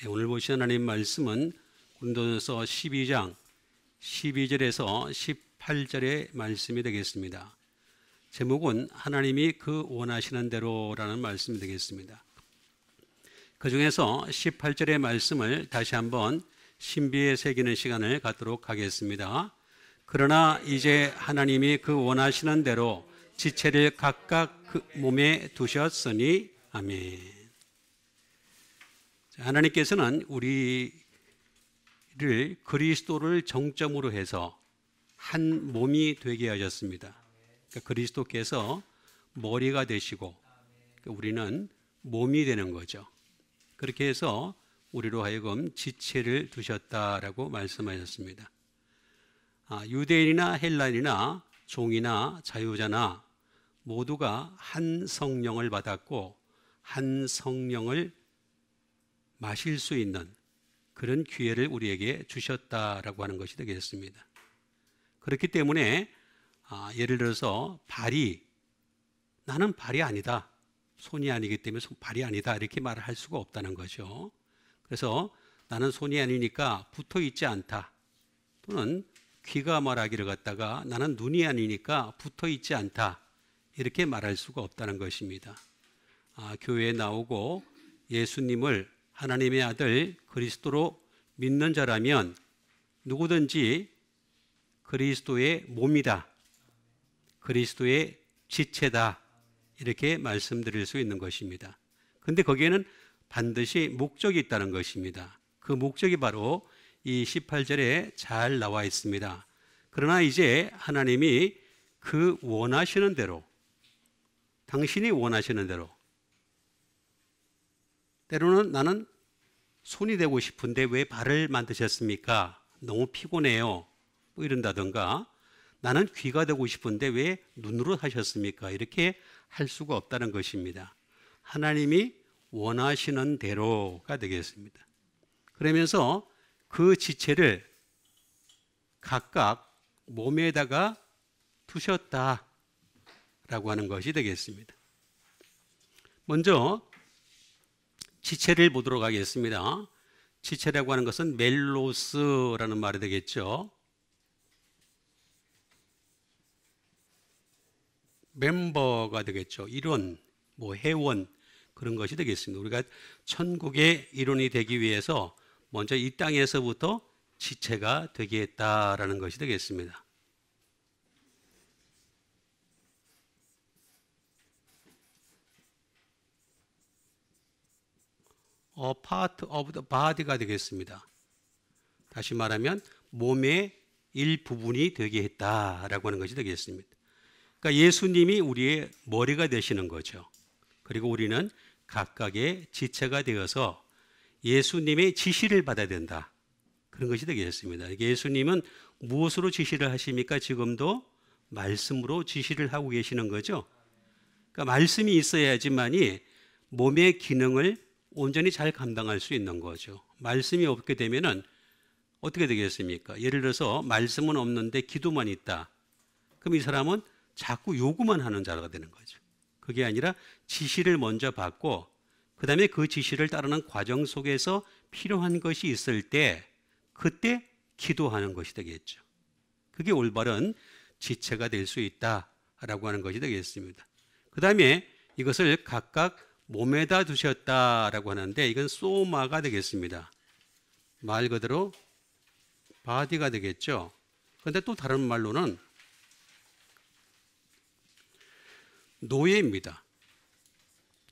오늘 보신 하나님 말씀은 고린도전서 12장 12절에서 18절의 말씀이 되겠습니다. 제목은 하나님이 그 원하시는 대로라는 말씀이 되겠습니다. 그 중에서 18절의 말씀을 다시 한번 신비에 새기는 시간을 갖도록 하겠습니다. 그러나 이제 하나님이 그 원하시는 대로 지체를 각각 그 몸에 두셨으니 아멘. 하나님께서는 우리를 그리스도를 정점으로 해서 한 몸이 되게 하셨습니다. 그러니까 그리스도께서 머리가 되시고 우리는 몸이 되는 거죠. 그렇게 해서 우리로 하여금 지체를 두셨다라고 말씀하셨습니다. 유대인이나 헬라인이나 종이나 자유자나 모두가 한 성령을 받았고 한 성령을 마실 수 있는 그런 기회를 우리에게 주셨다라고 하는 것이 되겠습니다. 그렇기 때문에 예를 들어서 나는 발이 아니다, 손이 아니기 때문에 발이 아니다 이렇게 말을 할 수가 없다는 거죠. 그래서 나는 손이 아니니까 붙어 있지 않다, 또는 귀가 말하기를 갖다가 나는 눈이 아니니까 붙어 있지 않다 이렇게 말할 수가 없다는 것입니다. 교회에 나오고 예수님을 하나님의 아들 그리스도로 믿는 자라면 누구든지 그리스도의 몸이다, 그리스도의 지체다 이렇게 말씀드릴 수 있는 것입니다. 그런데 거기에는 반드시 목적이 있다는 것입니다. 그 목적이 바로 이 18절에 잘 나와 있습니다. 그러나 이제 하나님이 그 원하시는 대로, 당신이 원하시는 대로, 때로는 나는 손이 되고 싶은데 왜 발을 만드셨습니까? 너무 피곤해요, 뭐 이런다든가, 나는 귀가 되고 싶은데 왜 눈으로 하셨습니까? 이렇게 할 수가 없다는 것입니다. 하나님이 원하시는 대로가 되겠습니다. 그러면서 그 지체를 각각 몸에다가 두셨다라고 하는 것이 되겠습니다. 먼저 지체를 보도록 하겠습니다. 지체라고 하는 것은 멜로스라는 말이 되겠죠. 멤버가 되겠죠. 일원, 회원 그런 것이 되겠습니다. 우리가 천국의 일원이 되기 위해서 먼저 이 땅에서부터 지체가 되겠다라는 것이 되겠습니다. part of the body가 되겠습니다. 다시 말하면 몸의 일부분이 되게 했다라고 하는 것이 되겠습니다. 그러니까 예수님이 우리의 머리가 되시는 거죠. 그리고 우리는 각각의 지체가 되어서 예수님의 지시를 받아야 된다, 그런 것이 되겠습니다. 예수님은 무엇으로 지시를 하십니까? 지금도 말씀으로 지시를 하고 계시는 거죠. 그러니까 말씀이 있어야지만이 몸의 기능을 온전히 잘 감당할 수 있는 거죠. 말씀이 없게 되면은 어떻게 되겠습니까? 예를 들어서 말씀은 없는데 기도만 있다, 그럼 이 사람은 자꾸 요구만 하는 자가 되는 거죠. 그게 아니라 지시를 먼저 받고 그 다음에 그 지시를 따르는 과정 속에서 필요한 것이 있을 때 그때 기도하는 것이 되겠죠. 그게 올바른 지체가 될 수 있다라고 하는 것이 되겠습니다. 그 다음에 이것을 각각 몸에다 두셨다라고 하는데 이건 소마가 되겠습니다. 말 그대로 바디가 되겠죠. 그런데 또 다른 말로는 노예입니다.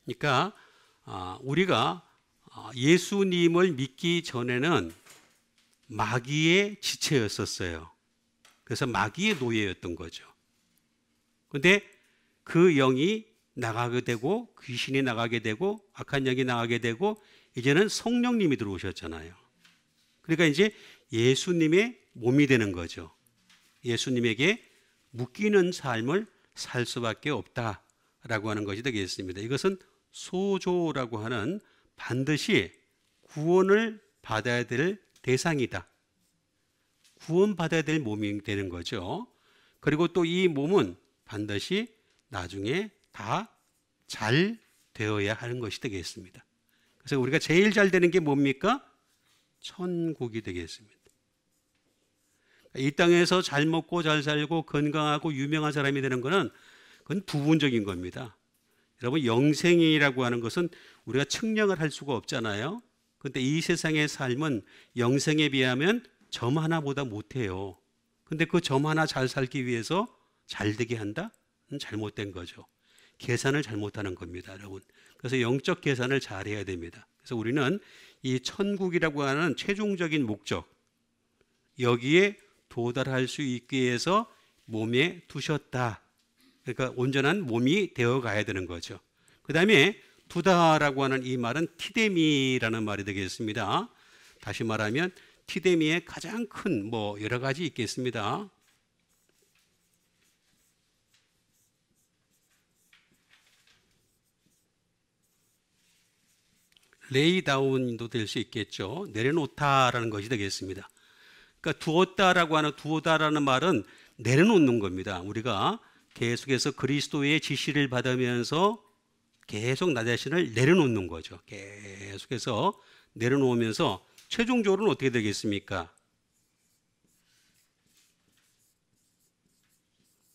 그러니까 우리가 예수님을 믿기 전에는 마귀의 지체였었어요. 그래서 마귀의 노예였던 거죠. 그런데 그 영이 나가게 되고 귀신이 나가게 되고 악한 영이 나가게 되고 이제는 성령님이 들어오셨잖아요. 그러니까 이제 예수님의 몸이 되는 거죠. 예수님에게 묶이는 삶을 살 수밖에 없다라고 하는 것이 되겠습니다. 이것은 소조라고 하는 반드시 구원을 받아야 될 대상이다, 구원받아야 될 몸이 되는 거죠. 그리고 또 이 몸은 반드시 나중에 다 잘 되어야 하는 것이 되겠습니다. 그래서 우리가 제일 잘 되는 게 뭡니까? 천국이 되겠습니다. 이 땅에서 잘 먹고 잘 살고 건강하고 유명한 사람이 되는 것은 그건 부분적인 겁니다. 여러분, 영생이라고 하는 것은 우리가 측량을 할 수가 없잖아요. 그런데 이 세상의 삶은 영생에 비하면 점 하나보다 못해요. 근데 그 점 하나 잘 살기 위해서 잘 되게 한다? 잘못된 거죠. 계산을 잘못하는 겁니다, 여러분. 그래서 영적 계산을 잘 해야 됩니다. 그래서 우리는 이 천국이라고 하는 최종적인 목적, 여기에 도달할 수 있기 위해서 몸에 두셨다. 그러니까 온전한 몸이 되어 가야 되는 거죠. 그 다음에 두다라고 하는 이 말은 티데미라는 말이 되겠습니다. 다시 말하면 티데미의 가장 큰 여러 가지 있겠습니다. 레이다운도 될 수 있겠죠. 내려놓다라는 것이 되겠습니다. 그러니까 두었다라는 말은 내려놓는 겁니다. 우리가 계속해서 그리스도의 지시를 받으면서 계속 나 자신을 내려놓는 거죠. 계속해서 내려놓으면서 최종적으로는 어떻게 되겠습니까?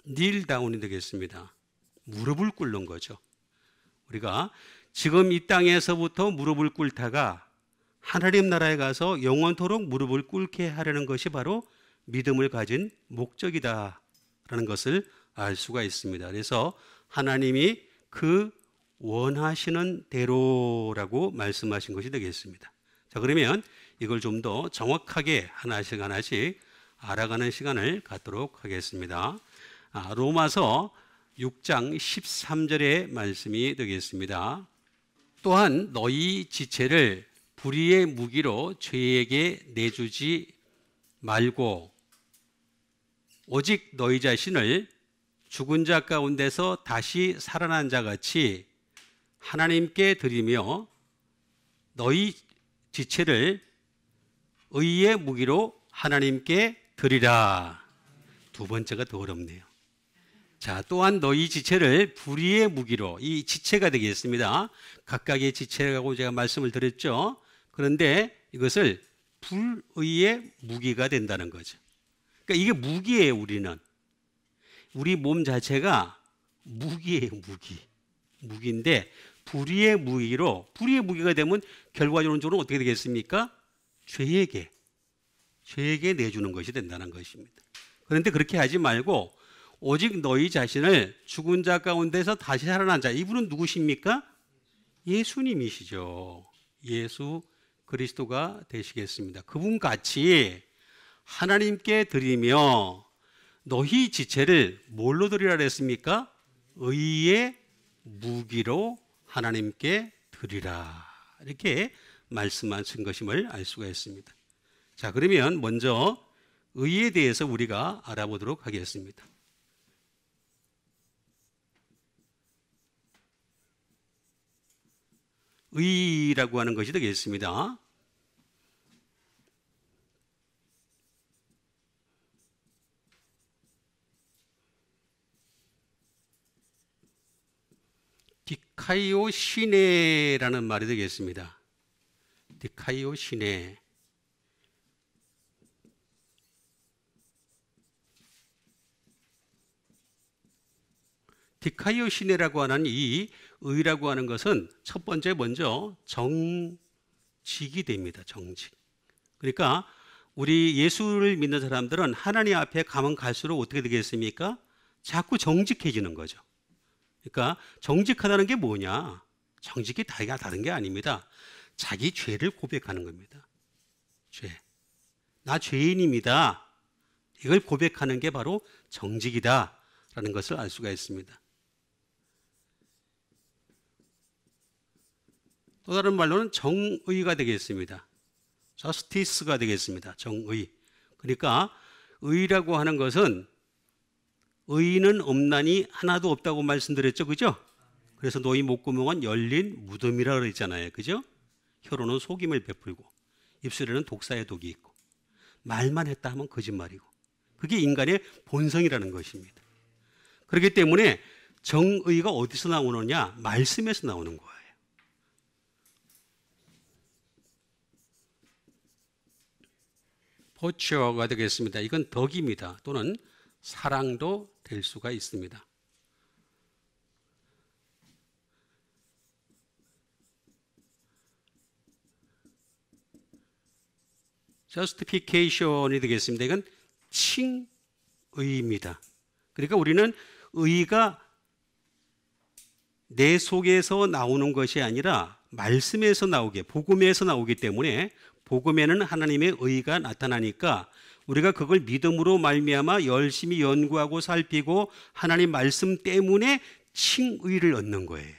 닐다운이 되겠습니다. 무릎을 꿇는 거죠. 우리가 지금 이 땅에서부터 무릎을 꿇다가 하나님 나라에 가서 영원토록 무릎을 꿇게 하려는 것이 바로 믿음을 가진 목적이다라는 것을 알 수가 있습니다. 그래서 하나님이 그 원하시는 대로라고 말씀하신 것이 되겠습니다. 자, 그러면 이걸 좀 더 정확하게 하나씩 알아가는 시간을 갖도록 하겠습니다. 로마서 6장 13절의 말씀이 되겠습니다. 또한 너희 지체를 불의의 무기로 죄에게 내주지 말고 오직 너희 자신을 죽은 자 가운데서 다시 살아난 자 같이 하나님께 드리며 너희 지체를 의의 무기로 하나님께 드리라. 두 번째가 더 어렵네요. 자, 또한 너희 지체를 불의의 무기로, 이 지체가 되겠습니다. 각각의 지체라고 제가 말씀을 드렸죠. 그런데 이것을 불의의 무기가 된다는 거죠. 그러니까 이게 무기예요, 우리는. 우리 몸 자체가 무기예요, 무기인데 불의의 무기가 되면 결과적으로 어떻게 되겠습니까? 죄에게 내주는 것이 된다는 것입니다. 그런데 그렇게 하지 말고 오직 너희 자신을 죽은 자 가운데서 다시 살아난 자, 이분은 누구십니까? 예수님이시죠. 예수 그리스도가 되시겠습니다. 그분 같이 하나님께 드리며 너희 지체를 뭘로 드리라 그랬습니까? 의의 무기로 하나님께 드리라. 이렇게 말씀하신 것임을 알 수가 있습니다. 자, 그러면 먼저 의에 대해서 우리가 알아보도록 하겠습니다. 의라고 하는 것이 되겠습니다. 디카이오 시네라는 말이 되겠습니다. 디카이오 시네. 디카이오 시네라고 하는 이 의라고 하는 것은 첫 번째 먼저 정직이 됩니다. 정직. 그러니까 우리 예수를 믿는 사람들은 하나님 앞에 가면 갈수록 어떻게 되겠습니까? 자꾸 정직해지는 거죠. 그러니까 정직하다는 게 뭐냐? 정직이 다른 게 아닙니다. 자기 죄를 고백하는 겁니다. 죄. 나 죄인입니다. 이걸 고백하는 게 바로 정직이다라는 것을 알 수가 있습니다. 또 다른 말로는 정의가 되겠습니다. 저스티스가 되겠습니다. 정의. 그러니까 의라고 하는 것은 의는 없나니 하나도 없다고 말씀드렸죠. 그죠? 그래서 너희 목구멍은 열린 무덤이라 그랬잖아요. 그죠? 혀로는 속임을 베풀고 입술에는 독사의 독이 있고 말만 했다 하면 거짓말이고 그게 인간의 본성이라는 것입니다. 그렇기 때문에 정의가 어디서 나오느냐? 말씀에서 나오는 거예요. 포처가 되겠습니다. 이건 덕입니다. 또는 사랑도 될 수가 있습니다. justification이 되겠습니다. 이건 칭의입니다. 그러니까 우리는 의가 내 속에서 나오는 것이 아니라 말씀에서 나오게, 복음에서 나오기 때문에 복음에는 하나님의 의가 나타나니까 우리가 그걸 믿음으로 말미암아 열심히 연구하고 살피고 하나님 말씀 때문에 칭의를 얻는 거예요.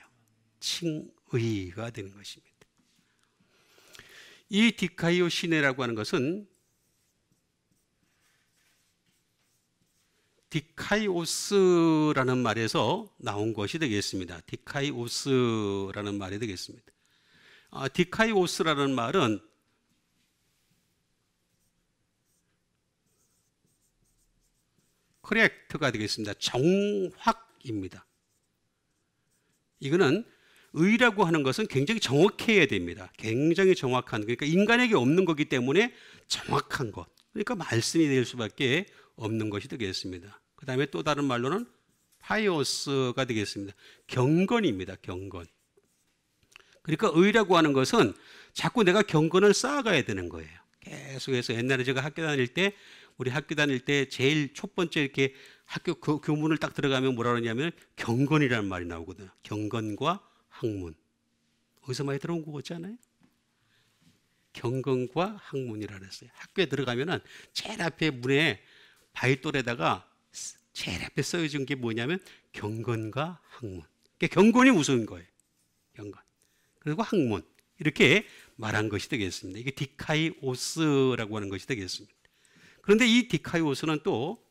칭의가 되는 것입니다. 이 디카이오 시네라고 하는 것은 디카이오스라는 말에서 나온 것이 되겠습니다. 디카이오스라는 말이 되겠습니다. 디카이오스라는 말은 correct가 되겠습니다. 정확입니다. 이거는 의라고 하는 것은 굉장히 정확해야 됩니다. 굉장히 정확한, 그러니까 인간에게 없는 거기 때문에 정확한 것, 그러니까 말씀이 될 수밖에 없는 것이 되겠습니다. 그 다음에 또 다른 말로는 파이오스가 되겠습니다. 경건입니다. 경건. 그러니까 의라고 하는 것은 자꾸 내가 경건을 쌓아가야 되는 거예요. 계속해서 옛날에 제가 학교 다닐 때, 우리 학교 다닐 때 제일 첫 번째 이렇게 학교 교문을 딱 들어가면 뭐라 그러냐면 경건이라는 말이 나오거든요. 경건과 학문. 어디서 많이 들어온 거 같지 않아요? 경건과 학문이라 그랬어요. 학교에 들어가면은 제일 앞에 문에 바위돌에다가 제일 앞에 써진 게 뭐냐면 경건과 학문. 그러니까 경건이 우선인 거예요. 경건. 그리고 학문. 이렇게 말한 것이 되겠습니다. 이게 디카이오스라고 하는 것이 되겠습니다. 그런데 이 디카이오스는 또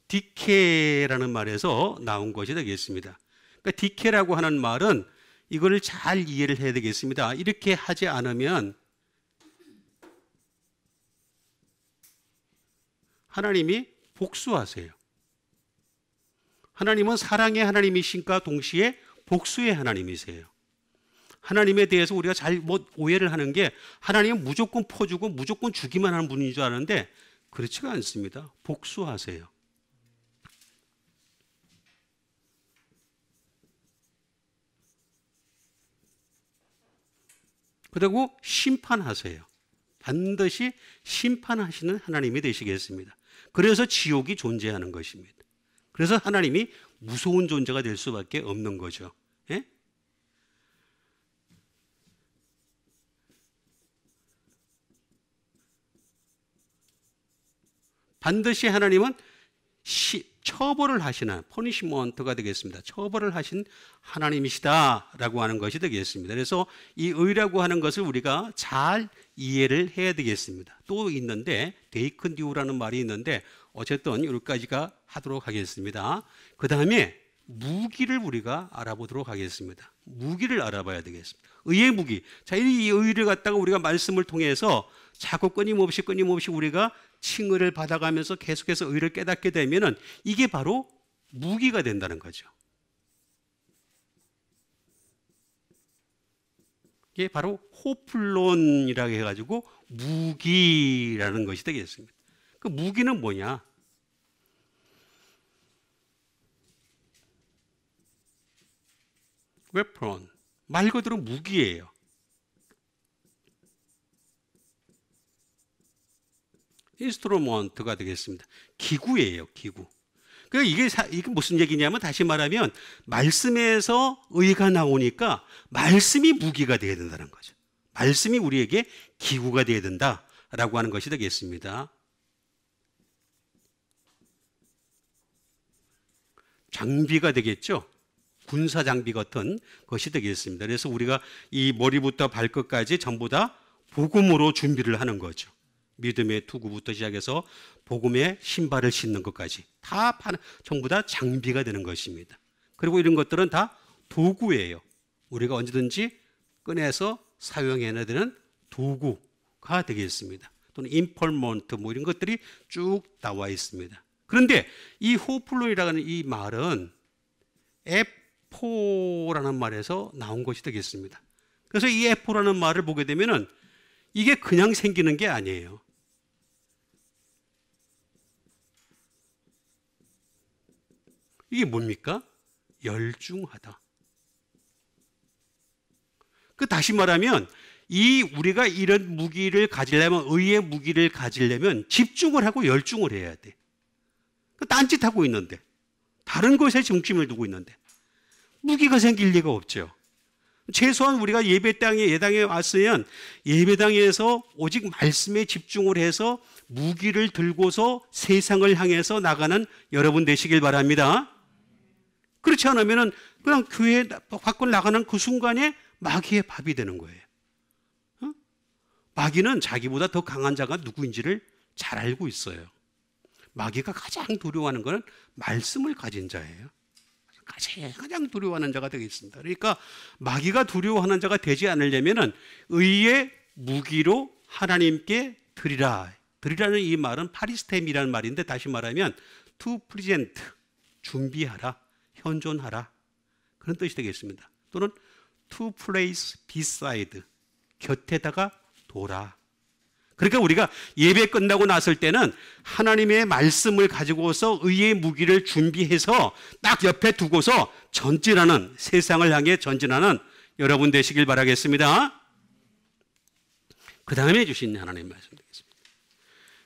디케라는 말에서 나온 것이 되겠습니다. 그러니까 디케라고 하는 말은 이걸 잘 이해를 해야 되겠습니다. 이렇게 하지 않으면 하나님이 복수하세요. 하나님은 사랑의 하나님이신가 동시에 복수의 하나님이세요. 하나님에 대해서 우리가 잘못 오해를 하는 게 하나님은 무조건 퍼주고 무조건 주기만 하는 분인 줄 아는데 그렇지가 않습니다. 복수하세요. 그리고 심판하세요. 반드시 심판하시는 하나님이 되시겠습니다. 그래서 지옥이 존재하는 것입니다. 그래서 하나님이 무서운 존재가 될 수밖에 없는 거죠. 예? 반드시 하나님은 처벌을 하시는 퍼니시먼트가 되겠습니다. 처벌을 하신 하나님이시다라고 하는 것이 되겠습니다. 그래서 이 의라고 하는 것을 우리가 잘 이해를 해야 되겠습니다. 또 있는데 데이큰듀라는 말이 있는데 어쨌든 여기까지가 하도록 하겠습니다. 그 다음에 무기를 우리가 알아보도록 하겠습니다. 무기를 알아봐야 되겠습니다. 의의 무기. 자, 이 의를 갖다가 우리가 말씀을 통해서 자꾸 끊임없이 우리가 칭의를 받아가면서 계속해서 의를 깨닫게 되면은 이게 바로 무기가 된다는 거죠. 이게 바로 호플론이라고 해가지고 무기라는 것이 되겠습니다. 그 무기는 뭐냐? 웨폰. 말 그대로 무기예요. 인스트루먼트가 되겠습니다. 기구예요, 기구. 그러니까 이게 무슨 얘기냐면 다시 말하면 말씀에서 의가 나오니까 말씀이 무기가 되어야 된다는 거죠. 말씀이 우리에게 기구가 되어야 된다라고 하는 것이 되겠습니다. 장비가 되겠죠. 군사 장비 같은 것이 되겠습니다. 그래서 우리가 이 머리부터 발끝까지 전부 다 복음으로 준비를 하는 거죠. 믿음의 투구부터 시작해서 복음의 신발을 신는 것까지 다 전부 다 장비가 되는 것입니다. 그리고 이런 것들은 다 도구예요. 우리가 언제든지 꺼내서 사용해야 되는 도구가 되겠습니다. 또는 임펄먼트 뭐 이런 것들이 쭉 나와 있습니다. 그런데 이 호플론이라는 이 말은 에포라는 말에서 나온 것이 되겠습니다. 그래서 이 에포라는 말을 보게 되면은 이게 그냥 생기는 게 아니에요. 이게 뭡니까? 열중하다. 다시 말하면 우리가 이런 무기를 가지려면, 의의 무기를 가지려면 집중을 하고 열중을 해야 돼. 딴짓하고 있는데, 다른 것에 중심을 두고 있는데 무기가 생길 리가 없죠. 최소한 우리가 예배당에 왔으면 예배당에서 오직 말씀에 집중을 해서 무기를 들고서 세상을 향해서 나가는 여러분 되시길 바랍니다. 그렇지 않으면 그냥 교회 밖을 나가는 그 순간에 마귀의 밥이 되는 거예요. 마귀는 자기보다 더 강한 자가 누구인지를 잘 알고 있어요. 마귀가 가장 두려워하는 것은 말씀을 가진 자예요. 가장 두려워하는 자가 되겠습니다. 그러니까 마귀가 두려워하는 자가 되지 않으려면 의의 무기로 하나님께 드리라. 드리라는 이 말은 파리스템이라는 말인데, 다시 말하면 to present, 준비하라, 현존하라, 그런 뜻이 되겠습니다. 또는 to place beside, 곁에다가 둬라. 그러니까 우리가 예배 끝나고 났을 때는 하나님의 말씀을 가지고서 의의 무기를 준비해서 딱 옆에 두고서 전진하는, 세상을 향해 전진하는 여러분 되시길 바라겠습니다. 그 다음에 주신 하나님 말씀 되겠습니다.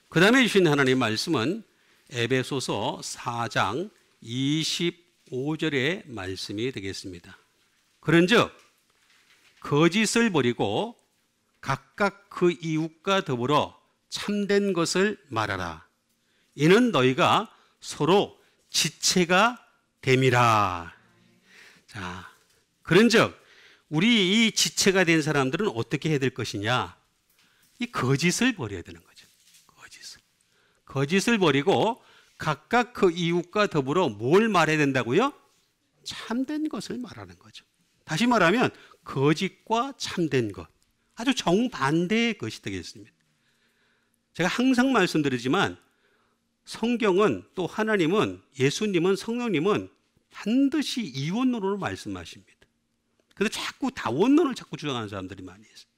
그 다음에 주신 하나님 말씀은 에베소서 4장 25절의 말씀이 되겠습니다. 그런즉 거짓을 버리고 각각 그 이웃과 더불어 참된 것을 말하라. 이는 너희가 서로 지체가 됨이라. 자, 그런즉 우리 이 지체가 된 사람들은 어떻게 해야 될 것이냐? 이 거짓을 버려야 되는 거죠. 거짓을 버리고 각각 그 이웃과 더불어 뭘 말해야 된다고요? 참된 것을 말하는 거죠. 다시 말하면 거짓과 참된 것, 아주 정반대의 것이 되겠습니다. 제가 항상 말씀드리지만 성경은, 또 하나님은, 예수님은, 성령님은 반드시 이원론으로 말씀하십니다. 그래서 자꾸 다원론을 주장하는 사람들이 많이 있어요.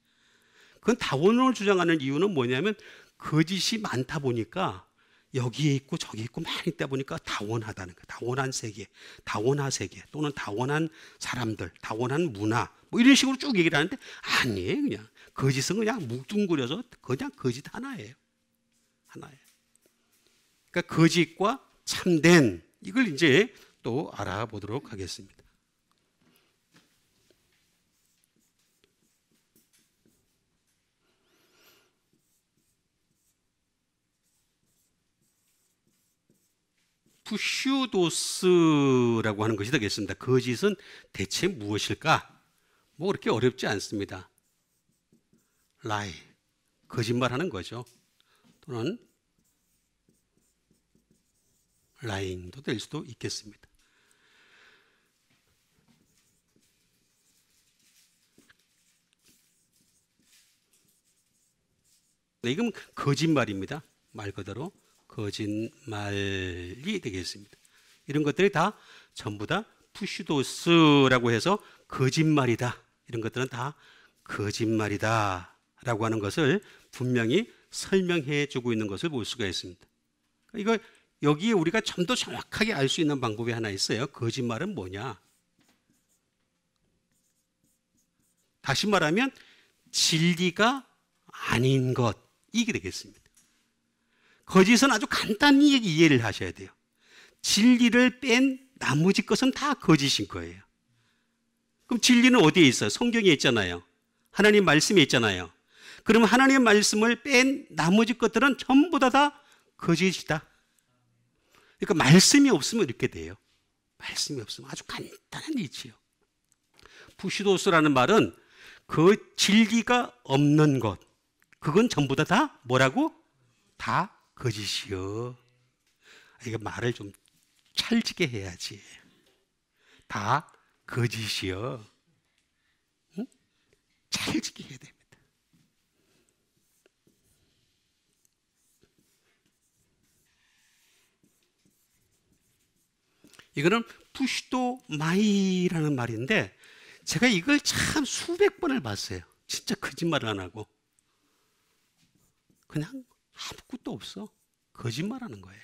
그건 다원론을 주장하는 이유는 뭐냐면 거짓이 많다 보니까 여기에 있고 저기 있고 많이 있다 보니까 다원하다는 거예요. 다원한 세계, 다원화 세계, 또는 다원한 사람들, 다원한 문화, 뭐 이런 식으로 쭉 얘기를 하는데 아니에요. 그냥 거짓은 그냥 뭉뚱그려서 그냥 거짓 하나예요. 그러니까 거짓과 참된, 이걸 이제 또 알아보도록 하겠습니다. 푸슈도스라고 하는 것이 되겠습니다. 거짓은 대체 무엇일까? 뭐 그렇게 어렵지 않습니다. 라이, 거짓말하는 거죠. 또는 라잉도 될 수도 있겠습니다. 이건 거짓말입니다. 말 그대로 거짓말이 되겠습니다. 이런 것들이 다 전부 다 푸시도스라고 해서 거짓말이다, 이런 것들은 다 거짓말이다 라고 하는 것을 분명히 설명해 주고 있는 것을 볼 수가 있습니다. 이거 여기에 우리가 좀 더 정확하게 알 수 있는 방법이 하나 있어요. 거짓말은 뭐냐? 다시 말하면 진리가 아닌 것, 이게 되겠습니다. 거짓은 아주 간단히 이해를 하셔야 돼요. 진리를 뺀 나머지 것은 다 거짓인 거예요. 그럼 진리는 어디에 있어요? 성경에 있잖아요. 하나님 말씀에 있잖아요. 그러면 하나님 말씀을 뺀 나머지 것들은 전부 다 거짓이다. 그러니까 말씀이 없으면 이렇게 돼요. 말씀이 없으면 아주 간단한 이치요. 푸시도스라는 말은 그 진리가 없는 것, 그건 전부 다 뭐라고? 다 거짓이요. 이거 말을 좀 찰지게 해야지. 다 거짓이요. 응? 찰지게 해야 됩니다. 이거는 푸시도 마이라는 말인데 제가 이걸 참 수백 번을 봤어요. 진짜 거짓말을 안 하고. 그냥 아무것도 없어. 거짓말하는 거예요.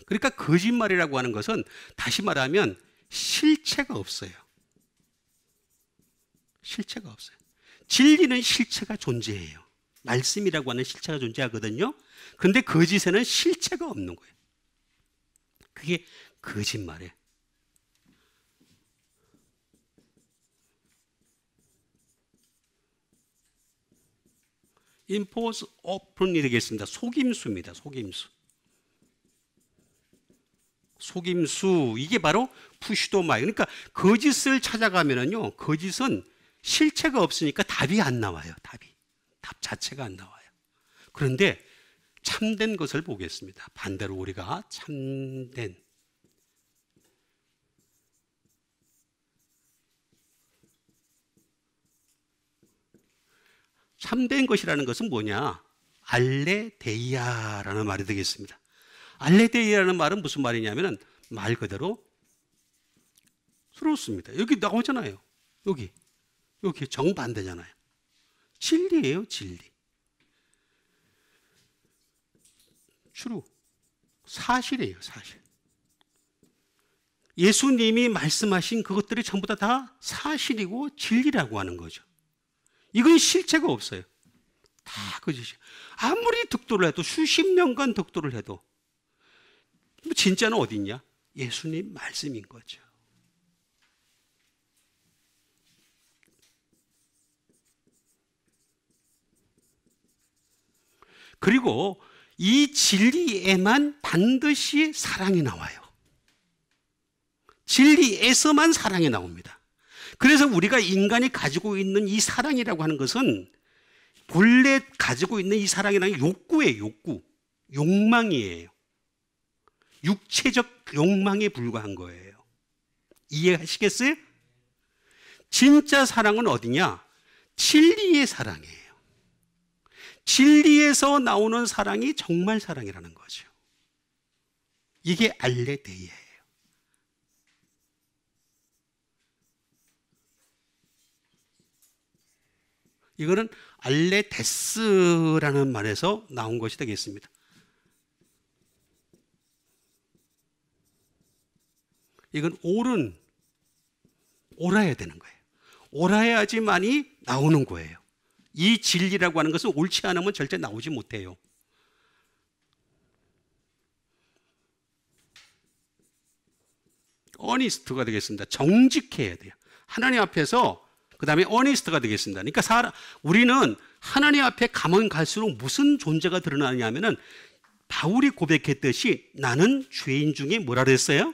그러니까 거짓말이라고 하는 것은 다시 말하면 실체가 없어요. 실체가 없어요. 진리는 실체가 존재해요. 말씀이라고 하는 실체가 존재하거든요. 그런데 거짓에는 실체가 없는 거예요. 그게 거짓말이에요. impose open이 되겠습니다. 속임수입니다. 속임수. 속임수, 이게 바로 푸시도마이. 그러니까 거짓을 찾아가면은요, 거짓은 실체가 없으니까 답이 안 나와요. 답 자체가 안 나와요. 그런데 참된 것을 보겠습니다. 반대로 우리가 참된 것이라는 것은 뭐냐? 알레데이아라는 말이 되겠습니다. 알레데이아라는 말은 무슨 말이냐면은 말 그대로 트루스입니다. 여기 나오잖아요. 여기 정반대잖아요. 진리예요, 진리. 트루. 사실이에요, 사실. 예수님이 말씀하신 그것들이 전부 다 사실이고 진리라고 하는 거죠. 이건 실체가 없어요. 다 거짓이에요. 아무리 득도를 해도 수십 년간 득도를 해도 진짜는 어디 있냐? 예수님 말씀인 거죠. 그리고 이 진리에만 반드시 사랑이 나와요. 진리에서만 사랑이 나옵니다. 그래서 우리가 인간이 가지고 있는 이 사랑이라고 하는 것은 본래 가지고 있는 이 사랑이라는 게 욕구예요. 욕구. 욕망이에요. 육체적 욕망에 불과한 거예요. 이해하시겠어요? 진짜 사랑은 어디냐? 진리의 사랑이에요. 진리에서 나오는 사랑이 정말 사랑이라는 거죠. 이게 알레데이아예요. 이거는 알레데스라는 말에서 나온 것이 되겠습니다. 이건 옳아야 되는 거예요. 옳아야지만이 나오는 거예요. 이 진리라고 하는 것은 옳지 않으면 절대 나오지 못해요. 어니스트가 되겠습니다. 정직해야 돼요. 하나님 앞에서 그 다음에 어니스트가 되겠습니다. 그러니까 우리는 하나님 앞에 가면 갈수록 무슨 존재가 드러나냐면은 바울이 고백했듯이 나는 죄인 중에 뭐라 그랬어요?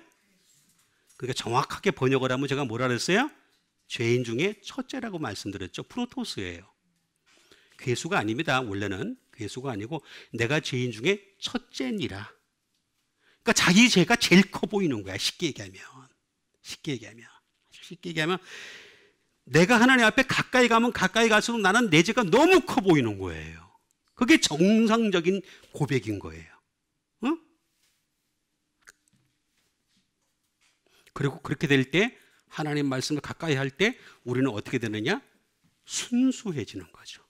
그러니까 정확하게 번역을 하면 제가 뭐라 그랬어요? 죄인 중에 첫째라고 말씀드렸죠. 프로토스예요. 괴수가 아닙니다. 원래는 괴수가 아니고 내가 죄인 중에 첫째니라. 그러니까 자기 죄가 제일 커 보이는 거야. 쉽게 얘기하면 내가 하나님 앞에 가까이 가면 가까이 갈수록 나는 내 죄가 너무 커 보이는 거예요. 그게 정상적인 고백인 거예요. 응? 그리고 그렇게 될 때 하나님 말씀을 가까이 할 때 우리는 어떻게 되느냐? 순수해지는 거죠.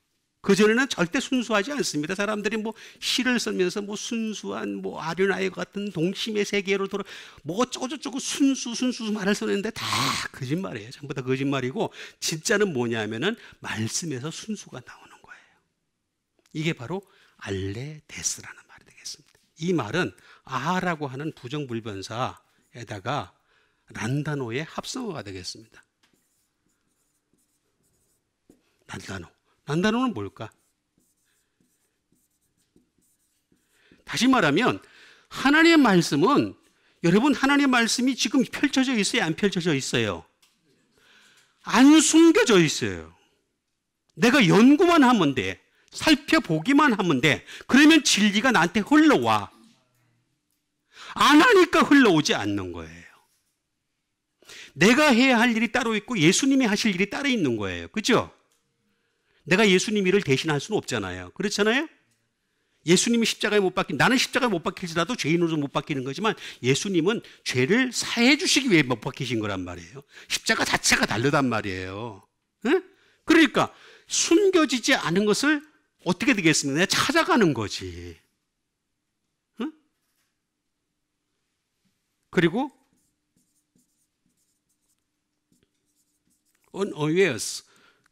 그전에는 절대 순수하지 않습니다. 사람들이 시를 쓰면서 순수한 아류나이 같은 동심의 세계로 돌아 어쩌고저쩌고 순수 말을 쓰는데 다 거짓말이에요. 전부 다 거짓말이고 진짜는 뭐냐면은 말씀에서 순수가 나오는 거예요. 이게 바로 알레데스라는 말이 되겠습니다. 이 말은 아라고 하는 부정불변사에다가 란다노의 합성어가 되겠습니다. 란다노는 뭘까? 다시 말하면 하나님의 말씀은 여러분 하나님의 말씀이 지금 펼쳐져 있어요? 안 펼쳐져 있어요? 안 숨겨져 있어요. 내가 연구만 하면 돼. 살펴보기만 하면 돼. 그러면 진리가 나한테 흘러와. 안 하니까 흘러오지 않는 거예요. 내가 해야 할 일이 따로 있고 예수님이 하실 일이 따로 있는 거예요. 그렇죠? 내가 예수님 일을 대신할 수는 없잖아요. 그렇잖아요? 예수님이 십자가에 못 박힌, 나는 십자가에 못 박힐지라도 죄인으로서 못 박히는 거지만 예수님은 죄를 사해 주시기 위해 못 박히신 거란 말이에요. 십자가 자체가 다르단 말이에요. 응? 그러니까 숨겨지지 않은 것을 어떻게 되겠습니까? 내가 찾아가는 거지. 응? 그리고 unawares,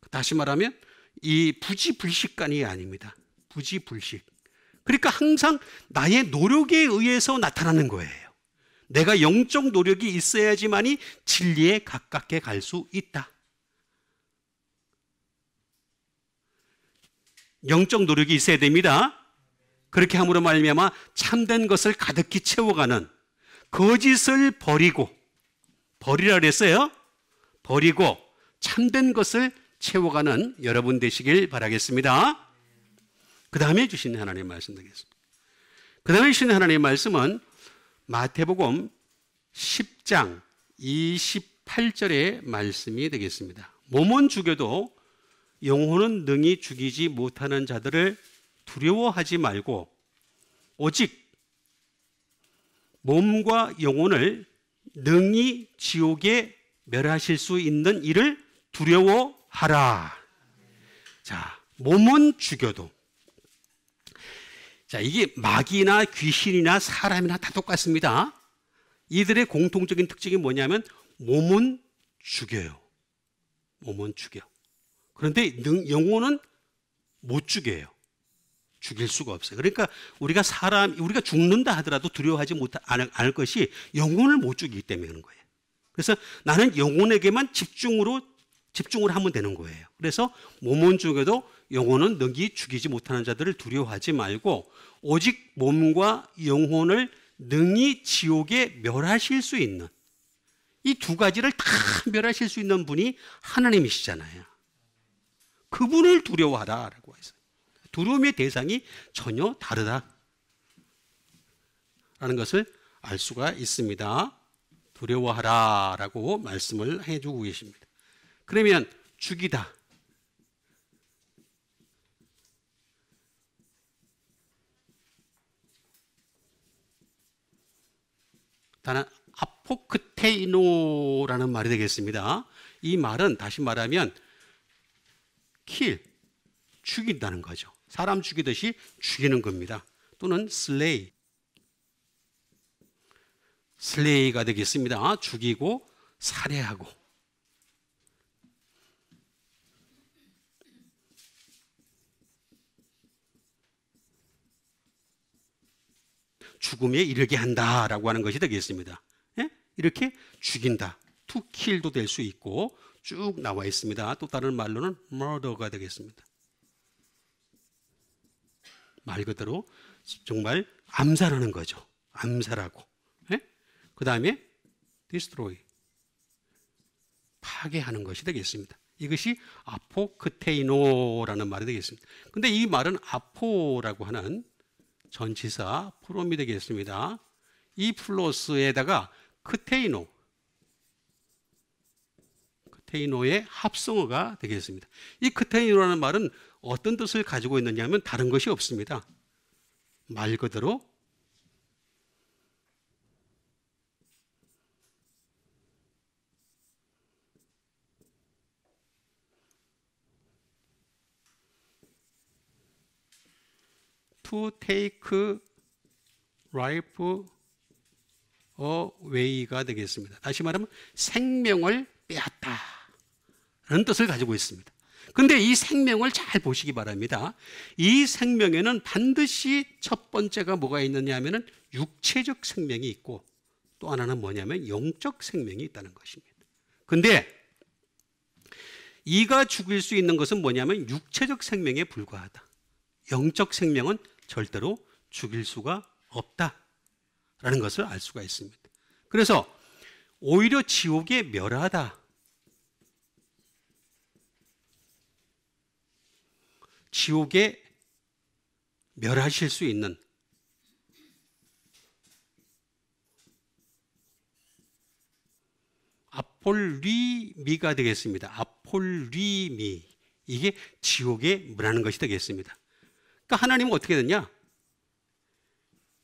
다시 말하면 이 부지불식간이 아닙니다. 부지불식. 그러니까 항상 나의 노력에 의해서 나타나는 거예요. 내가 영적 노력이 있어야지만이 진리에 가깝게 갈 수 있다. 영적 노력이 있어야 됩니다. 그렇게 함으로 말미암아 참된 것을 가득히 채워가는, 거짓을 버리라 그랬어요. 버리고 참된 것을 채워가는 여러분 되시길 바라겠습니다. 그 다음에 주신 하나님의 말씀 되겠습니다. 그 다음에 주신 하나님의 말씀은 마태복음 10장 28절의 말씀이 되겠습니다. 몸은 죽여도 영혼은 능히 죽이지 못하는 자들을 두려워하지 말고 오직 몸과 영혼을 능히 지옥에 멸하실 수 있는 이를 두려워하라. 자, 몸은 죽여도. 자, 이게 마귀나 귀신이나 사람이나 다 똑같습니다. 이들의 공통적인 특징이 뭐냐면 몸은 죽여요. 몸은 죽여. 그런데 영혼은 못 죽여요. 죽일 수가 없어요. 그러니까 우리가 죽는다 하더라도 두려워하지 않을 것이 영혼을 못 죽이기 때문에 그런 거예요. 그래서 나는 영혼에게만 집중을 하면 되는 거예요. 그래서 몸은 죽여도 영혼은 능히 죽이지 못하는 자들을 두려워하지 말고 오직 몸과 영혼을 능히 지옥에 멸하실 수 있는, 이 두 가지를 다 멸하실 수 있는 분이 하나님이시잖아요. 그분을 두려워하라라고 했어요. 두려움의 대상이 전혀 다르다라는 것을 알 수가 있습니다. 두려워하라라고 말씀을 해주고 계십니다. 그러면 죽이다. 다른 아포크테이노라는 말이 되겠습니다. 이 말은 다시 말하면 kill, 죽인다는 거죠. 사람 죽이듯이 죽이는 겁니다. 또는 slay가 되겠습니다. 죽이고 살해하고. 죽음에 이르게 한다라고 하는 것이 되겠습니다. 예? 이렇게 죽인다. to kill도 될 수 있고 쭉 나와 있습니다. 또 다른 말로는 murder가 되겠습니다. 말 그대로 정말 암살하는 거죠. 암살하고. 예? 그 다음에 destroy, 파괴하는 것이 되겠습니다. 이것이 아포크테이노라는 말이 되겠습니다. 근데 이 말은 아포라고 하는 전치사 프롬이 되겠습니다. 이 플러스에다가 크테이노의 합성어가 되겠습니다. 이 크테이노라는 말은 어떤 뜻을 가지고 있느냐 하면 다른 것이 없습니다. 말 그대로 to take life away가 되겠습니다. 다시 말하면 생명을 빼앗다 라는 뜻을 가지고 있습니다. 근데 이 생명을 잘 보시기 바랍니다. 이 생명에는 반드시 첫 번째가 뭐가 있느냐 하면은 육체적 생명이 있고 또 하나는 뭐냐면 영적 생명이 있다는 것입니다. 근데 이가 죽일 수 있는 것은 뭐냐면 육체적 생명에 불과하다. 영적 생명은 절대로 죽일 수가 없다라는 것을 알 수가 있습니다. 그래서 오히려 지옥에 멸하다, 지옥에 멸하실 수 있는 아폴리미가 되겠습니다. 아폴리미, 이게 지옥에 멸하는 것이 되겠습니다. 그러니까 하나님은 어떻게 됐냐?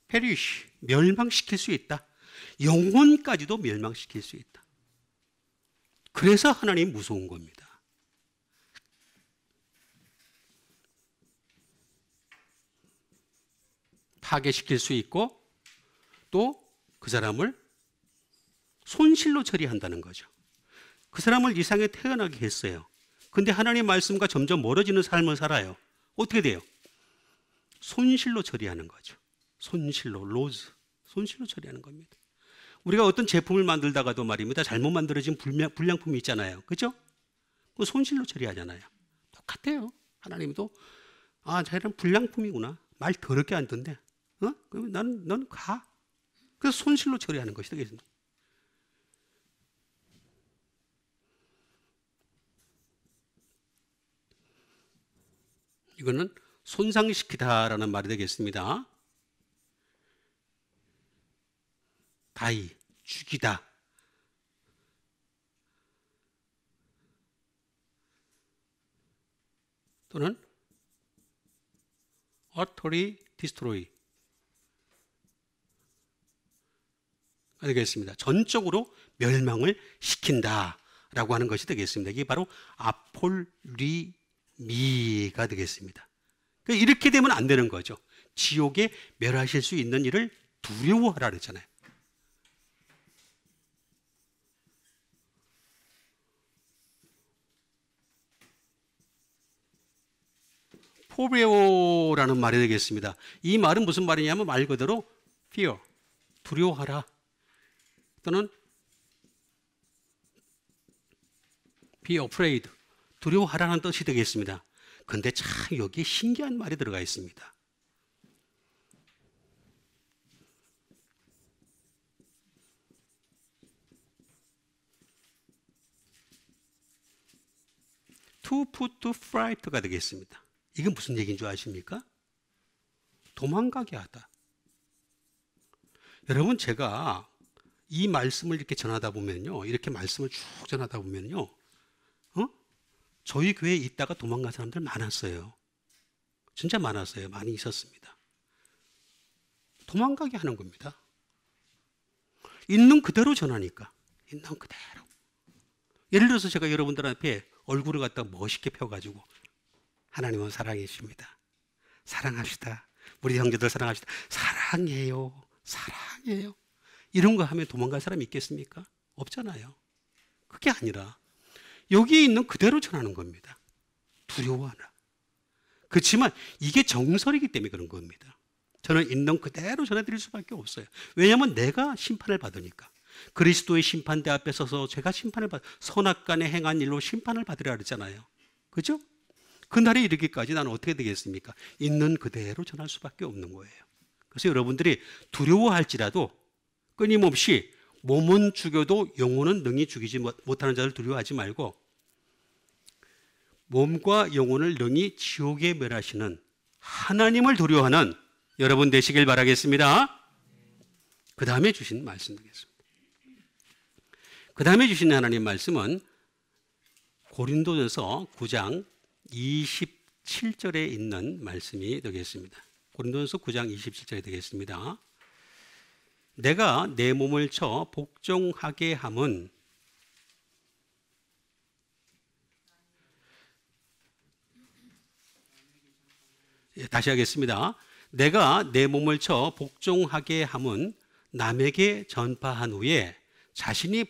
perish, 멸망시킬 수 있다. 영혼까지도 멸망시킬 수 있다. 그래서 하나님이 무서운 겁니다. 파괴시킬 수 있고 또 그 사람을 손실로 처리한다는 거죠. 그 사람을 이 세상에 태어나게 했어요. 근데 하나님의 말씀과 점점 멀어지는 삶을 살아요. 어떻게 돼요? 손실로 처리하는 거죠. 손실로, 로즈. 손실로 처리하는 겁니다. 우리가 어떤 제품을 만들다가도 말입니다. 잘못 만들어진 불량품이 있잖아요. 그죠? 그 손실로 처리하잖아요. 똑같아요. 하나님도 쟤는 불량품이구나. 말 더럽게 안 듣는데. 그러면 넌 가. 그래서 손실로 처리하는 것이 되겠습니다. 이거는 손상시키다라는 말이 되겠습니다. 다이, 죽이다. 또는 utterly destroy. 되겠습니다. 전적으로 멸망을 시킨다라고 하는 것이 되겠습니다. 이게 바로 아폴리미가 되겠습니다. 그러니까 이렇게 되면 안 되는 거죠. 지옥에 멸하실 수 있는 일을 두려워하라 그랬잖아요. 포베오라는 말이 되겠습니다. 이 말은 무슨 말이냐면 말 그대로 fear, 두려워하라. 또는 be afraid, 두려워하라는 뜻이 되겠습니다. 근데 참 여기에 신기한 말이 들어가 있습니다. to put to flight가 되겠습니다. 이건 무슨 얘기인 줄 아십니까? 도망가게 하다. 여러분, 제가 이 말씀을 이렇게 전하다 보면요, 이렇게 말씀을 쭉 전하다 보면요, 저희 교회에 있다가 도망간 사람들 많았어요. 진짜 많았어요. 많이 있었습니다. 도망가게 하는 겁니다. 있는 그대로 전하니까. 있는 그대로. 예를 들어서 제가 여러분들 앞에 얼굴을 갖다 멋있게 펴가지고 하나님은 사랑이십니다. 사랑합시다. 우리 형제들 사랑합시다. 사랑해요. 사랑해요. 이런 거 하면 도망갈 사람이 있겠습니까? 없잖아요. 그게 아니라 여기 있는 그대로 전하는 겁니다. 두려워하라. 그렇지만 이게 정설이기 때문에 그런 겁니다. 저는 있는 그대로 전해드릴 수밖에 없어요. 왜냐하면 내가 심판을 받으니까. 그리스도의 심판대 앞에 서서 제가 심판을 선악간에 행한 일로 심판을 받으라 그랬잖아요. 그죠? 그날에 이르기까지 나는 어떻게 되겠습니까? 있는 그대로 전할 수밖에 없는 거예요. 그래서 여러분들이 두려워할지라도 끊임없이 몸은 죽여도 영혼은 능히 죽이지 못하는 자를 두려워하지 말고 몸과 영혼을 능히 지옥에 멸하시는 하나님을 두려워하는 여러분 되시길 바라겠습니다. 그 다음에 주신 말씀 되겠습니다. 그 다음에 주신 하나님 말씀은 고린도전서 9장 27절에 있는 말씀이 되겠습니다. 고린도전서 9장 27절이 되겠습니다. 내가 내 몸을 쳐 복종하게 함은 다시 하겠습니다. 내가 내 몸을 쳐 복종하게 함은 남에게 전파한 후에 자신이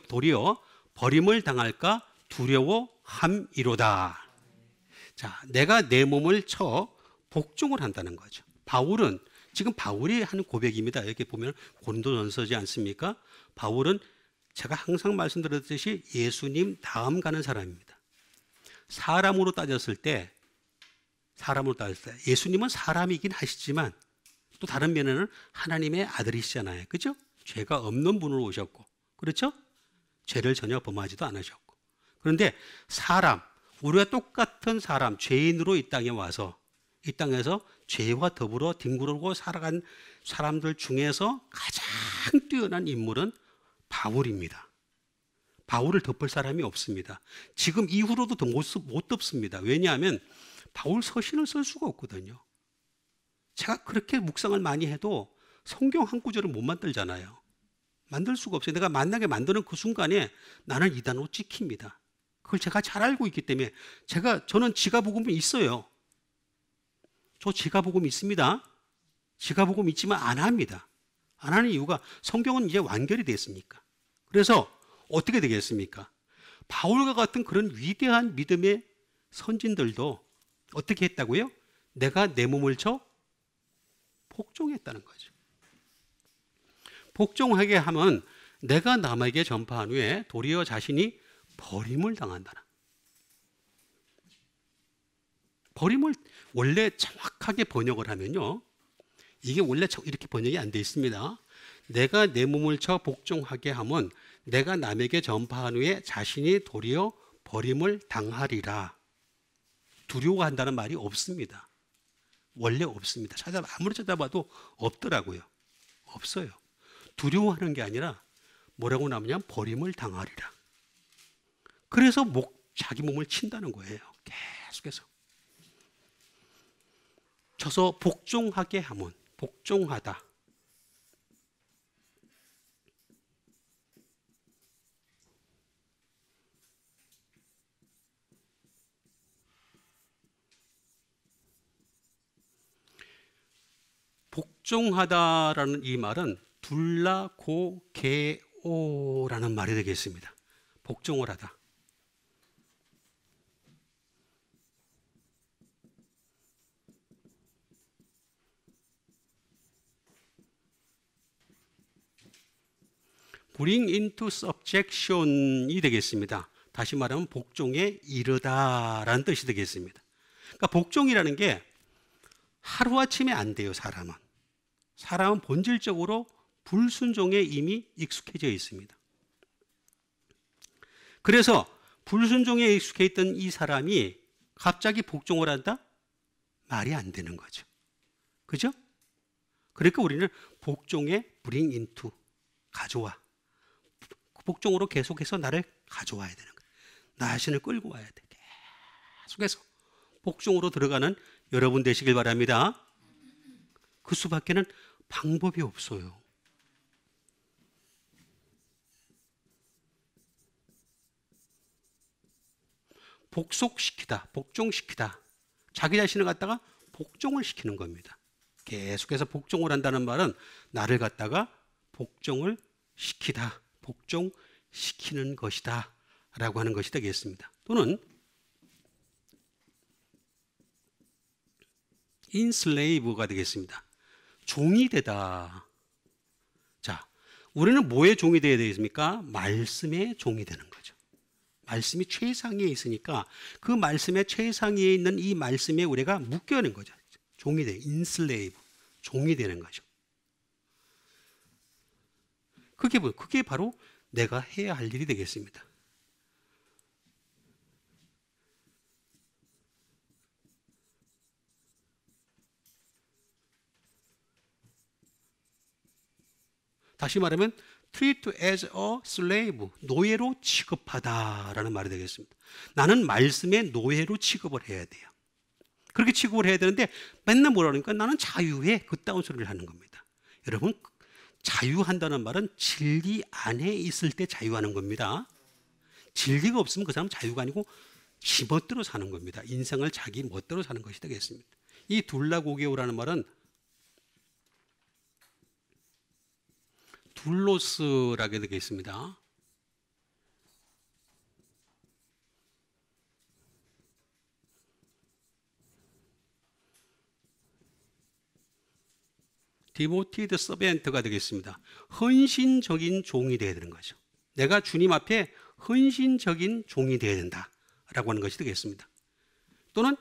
도리어 버림을 당할까 두려워함이로다. 자, 내가 내 몸을 쳐 복종을 한다는 거죠. 바울은 지금 바울이 하는 고백입니다. 이렇게 보면 고린도전서지 않습니까? 바울은 제가 항상 말씀드렸듯이 예수님 다음 가는 사람입니다. 사람으로 따졌을 때 예수님은 사람이긴 하시지만 또 다른 면에는 하나님의 아들이시잖아요. 그렇죠? 죄가 없는 분으로 오셨고, 그렇죠? 죄를 전혀 범하지도 않으셨고. 그런데 우리가 똑같은 사람, 죄인으로 이 땅에 와서 이 땅에서 죄와 더불어 뒹굴고 살아간 사람들 중에서 가장 뛰어난 인물은 바울입니다. 바울을 덮을 사람이 없습니다. 지금 이후로도 더 못 덮습니다. 왜냐하면 바울 서신을 쓸 수가 없거든요. 제가 그렇게 묵상을 많이 해도 성경 한 구절을 못 만들잖아요. 만들 수가 없어요. 내가 만나게 만드는 그 순간에 나는 이단으로 찍힙니다. 그걸 제가 잘 알고 있기 때문에 저는 지가복음이 있어요. 저 지가복음 있습니다. 지가 보고 믿지만 안 합니다. 안 하는 이유가 성경은 이제 완결이 됐으니까. 그래서 어떻게 되겠습니까? 바울과 같은 그런 위대한 믿음의 선진들도 어떻게 했다고요? 내가 내 몸을 쳐 복종했다는 거죠. 복종하게 하면 내가 남에게 전파한 후에 도리어 자신이 버림을 당한다는. 버림을 원래 정확하게 번역을 하면요, 이게 원래 이렇게 번역이 안 돼 있습니다. 내가 내 몸을 쳐 복종하게 하면 내가 남에게 전파한 후에 자신이 도리어 버림을 당하리라. 두려워한다는 말이 없습니다. 원래 없습니다. 아무리 찾아봐도 없더라고요. 없어요. 두려워하는 게 아니라 뭐라고 나오냐면 버림을 당하리라. 그래서 자기 몸을 친다는 거예요. 계속해서. 쳐서 복종하게 하면, 복종하다. 복종하다라는 이 말은 둘라고게오라는 말이 되겠습니다. 복종을 하다. bring into subjection이 되겠습니다. 다시 말하면 복종에 이르다라는 뜻이 되겠습니다. 그러니까 복종이라는 게 하루아침에 안 돼요, 사람은. 사람은 본질적으로 불순종에 이미 익숙해져 있습니다. 그래서 불순종에 익숙해 있던 이 사람이 갑자기 복종을 한다? 말이 안 되는 거죠. 그죠? 그러니까 우리는 복종에 bring into, 가져와. 복종으로 계속해서 나를 가져와야 되는 거예요. 나 자신을 끌고 와야 돼. 계속해서 복종으로 들어가는 여러분 되시길 바랍니다. 그 수밖에는 방법이 없어요. 복속시키다, 복종시키다. 자기 자신을 갖다가 복종을 시키는 겁니다. 계속해서 복종을 한다는 말은 나를 갖다가 복종을 시키다, 복종시키는 것이다 라고 하는 것이 되겠습니다. 또는 enslave가 되겠습니다. 종이 되다. 자, 우리는 뭐의 종이 되어야 되겠습니까? 말씀의 종이 되는 거죠. 말씀이 최상위에 있으니까 그 말씀의 최상위에 있는 이 말씀에 우리가 묶여는 거죠. 종이 돼, enslave, 종이 되는 거죠. 그게 바로 내가 해야 할 일이 되겠습니다. 다시 말하면 treat as a slave, 노예로 취급하다라는 말이 되겠습니다. 나는 말씀의 노예로 취급을 해야 돼요. 그렇게 취급을 해야 되는데 맨날 뭐라 그러니까 나는 자유해, 그따운 소리를 하는 겁니다. 여러분, 자유한다는 말은 진리 안에 있을 때 자유하는 겁니다. 진리가 없으면 그 사람은 자유가 아니고 지 멋대로 사는 겁니다. 인생을 자기 멋대로 사는 것이 되겠습니다. 이 둘라고게오라는 말은 둘로스라게 되겠습니다. 디보티드 서벤트가 되겠습니다. 헌신적인 종이 되어야 되는 거죠. 내가 주님 앞에 헌신적인 종이 되어야 된다라고 하는 것이 되겠습니다. 또는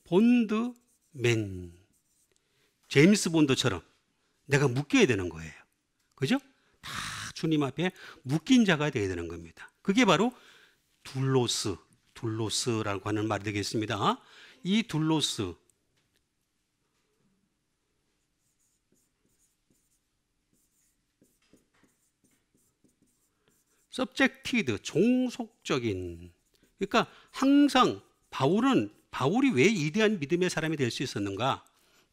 본드맨, 제임스 본드처럼 내가 묶여야 되는 거예요. 그죠? 다 주님 앞에 묶인 자가 되어야 되는 겁니다. 그게 바로 둘로스라고 하는 말이 되겠습니다. 이 둘로스, subjected, 종속적인. 그러니까 항상 바울이 왜 위대한 믿음의 사람이 될 수 있었는가?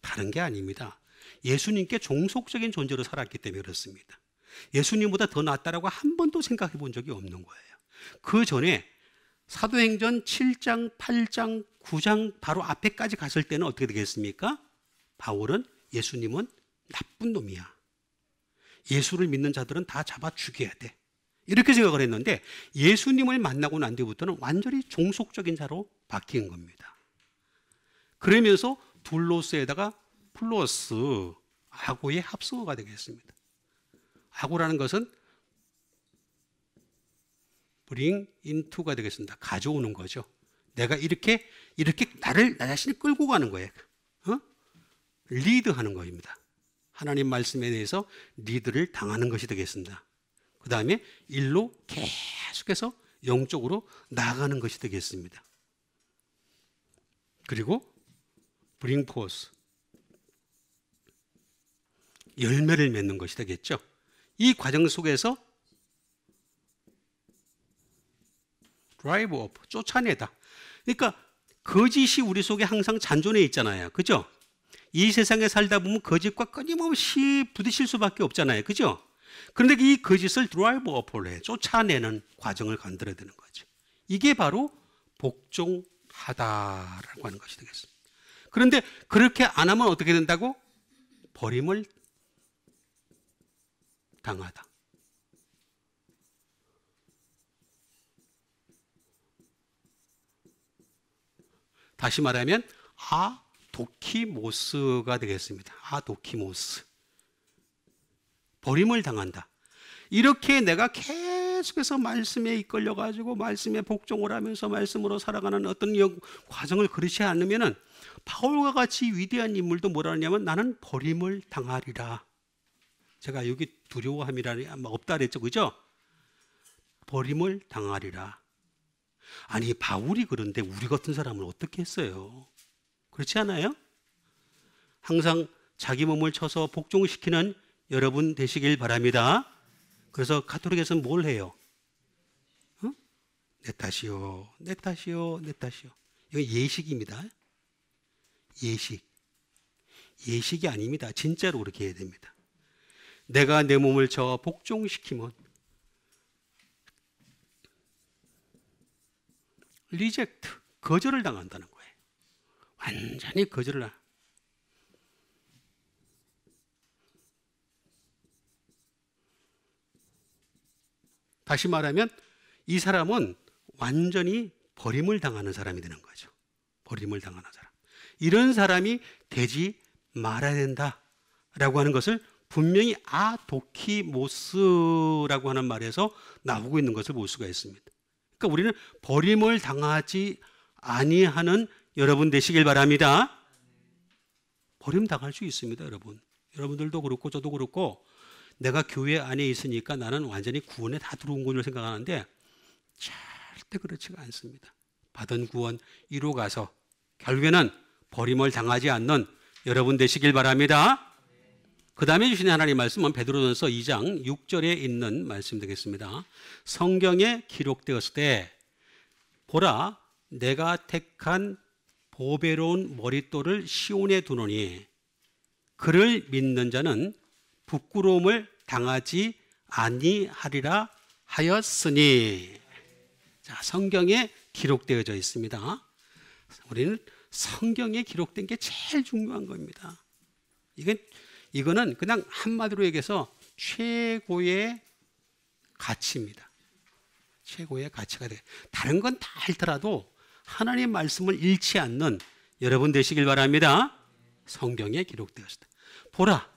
다른 게 아닙니다. 예수님께 종속적인 존재로 살았기 때문에 그렇습니다. 예수님보다 더 낫다라고 한 번도 생각해 본 적이 없는 거예요. 그 전에 사도행전 7장, 8장, 9장 바로 앞에까지 갔을 때는 어떻게 되겠습니까? 바울은 예수님은 나쁜 놈이야. 예수를 믿는 자들은 다 잡아 죽여야 돼. 이렇게 생각을 했는데 예수님을 만나고 난 뒤부터는 완전히 종속적인 자로 바뀐 겁니다. 그러면서 둘로스에다가 플러스 아고의 합성어가 되겠습니다. 아고라는 것은 bring into가 되겠습니다. 가져오는 거죠. 내가 이렇게 나 자신이 끌고 가는 거예요. 리드하는 것입니다. 하나님 말씀에 대해서 리드를 당하는 것이 되겠습니다. 그 다음에 일로 계속해서 영적으로 나아가는 것이 되겠습니다. 그리고 bring forth, 열매를 맺는 것이 되겠죠. 이 과정 속에서 drive off, 쫓아내다. 그러니까 거짓이 우리 속에 항상 잔존해 있잖아요. 그죠? 이 세상에 살다 보면 거짓과 끊임없이 부딪힐 수밖에 없잖아요. 그죠? 그런데 이 거짓을 drive off를 해, 쫓아내는 과정을 건드려야 되는 거죠. 이게 바로 복종하다라고 하는 것이 되겠습니다. 그런데 그렇게 안 하면 어떻게 된다고? 버림을 당하다. 다시 말하면 아도키모스가 되겠습니다. 아도키모스. 버림을 당한다. 이렇게 내가 계속해서 말씀에 이끌려 가지고 말씀에 복종을 하면서 말씀으로 살아가는 어떤 과정을 그렇지 않으면은 바울과 같이 위대한 인물도 뭐라 하냐면 나는 버림을 당하리라. 제가 여기 두려워함이라니 없다 그랬죠. 그죠? 버림을 당하리라. 아니 바울이 그런데 우리 같은 사람은 어떻게 했어요? 그렇지 않아요? 항상 자기 몸을 쳐서 복종시키는 여러분 되시길 바랍니다. 그래서 가톨릭에서는 뭘 해요? 내 탓이요, 내 탓이요, 내 탓이요. 이건 예식입니다. 예식이 아닙니다. 진짜로 그렇게 해야 됩니다. 내가 내 몸을 쳐 복종시키면 리젝트, 거절을 당한다는 거예요. 완전히 거절을 다시 말하면 이 사람은 완전히 버림을 당하는 사람이 되는 거죠. 버림을 당하는 사람. 이런 사람이 되지 말아야 된다라고 하는 것을 분명히 아도키모스라고 하는 말에서 나오고 있는 것을 볼 수가 있습니다. 그러니까 우리는 버림을 당하지 아니하는 여러분 되시길 바랍니다. 버림 당할 수 있습니다, 여러분. 여러분들도 그렇고 저도 그렇고 내가 교회 안에 있으니까 나는 완전히 구원에 다 들어온 것으로 생각하는데 절대 그렇지가 않습니다. 받은 구원 이루 가서 결국에는 버림을 당하지 않는 여러분 되시길 바랍니다. 그 다음에 주신 하나님 말씀은 베드로전서 2장 6절에 있는 말씀 되겠습니다. 성경에 기록되었을 때 보라 내가 택한 보배로운 머릿돌을 시온에 두노니 그를 믿는 자는 부끄러움을 당하지 아니하리라 하였으니. 자, 성경에 기록되어져 있습니다. 우리는 성경에 기록된 게 제일 중요한 겁니다. 이거는 그냥 한마디로 얘기해서 최고의 가치입니다. 최고의 가치가 돼. 다른 건 다 알더라도 하나님의 말씀을 잃지 않는 여러분 되시길 바랍니다. 성경에 기록되었다. 보라,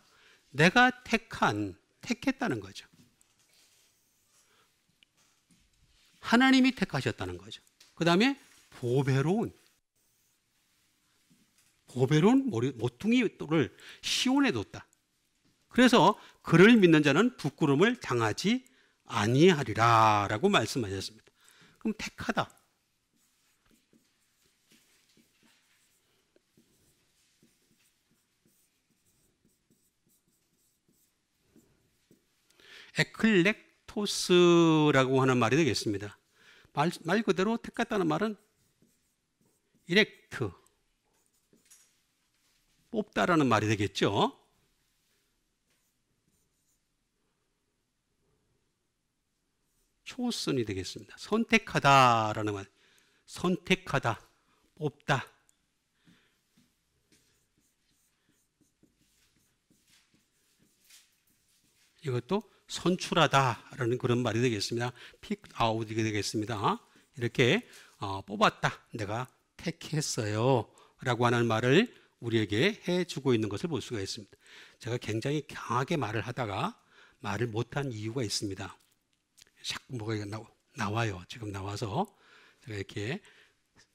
내가 택했다는 거죠. 하나님이 택하셨다는 거죠. 그 다음에 보배로운 모퉁이돌을 시온에 뒀다. 그래서 그를 믿는 자는 부끄러움을 당하지 아니하리라 라고 말씀하셨습니다. 그럼 택하다. 에클렉토스라고 하는 말이 되겠습니다. 말 그대로 택했다는 말은 이렉트, 뽑다라는 말이 되겠죠. 초선이 되겠습니다. 선택하다라는 말. 선택하다, 뽑다. 이것도 선출하다라는 그런 말이 되겠습니다. pick out이 되겠습니다. 이렇게 뽑았다, 내가 택했어요 라고 하는 말을 우리에게 해주고 있는 것을 볼 수가 있습니다. 제가 굉장히 강하게 말을 하다가 말을 못한 이유가 있습니다. 자꾸 뭐가 나와요. 지금 나와서 제가 이렇게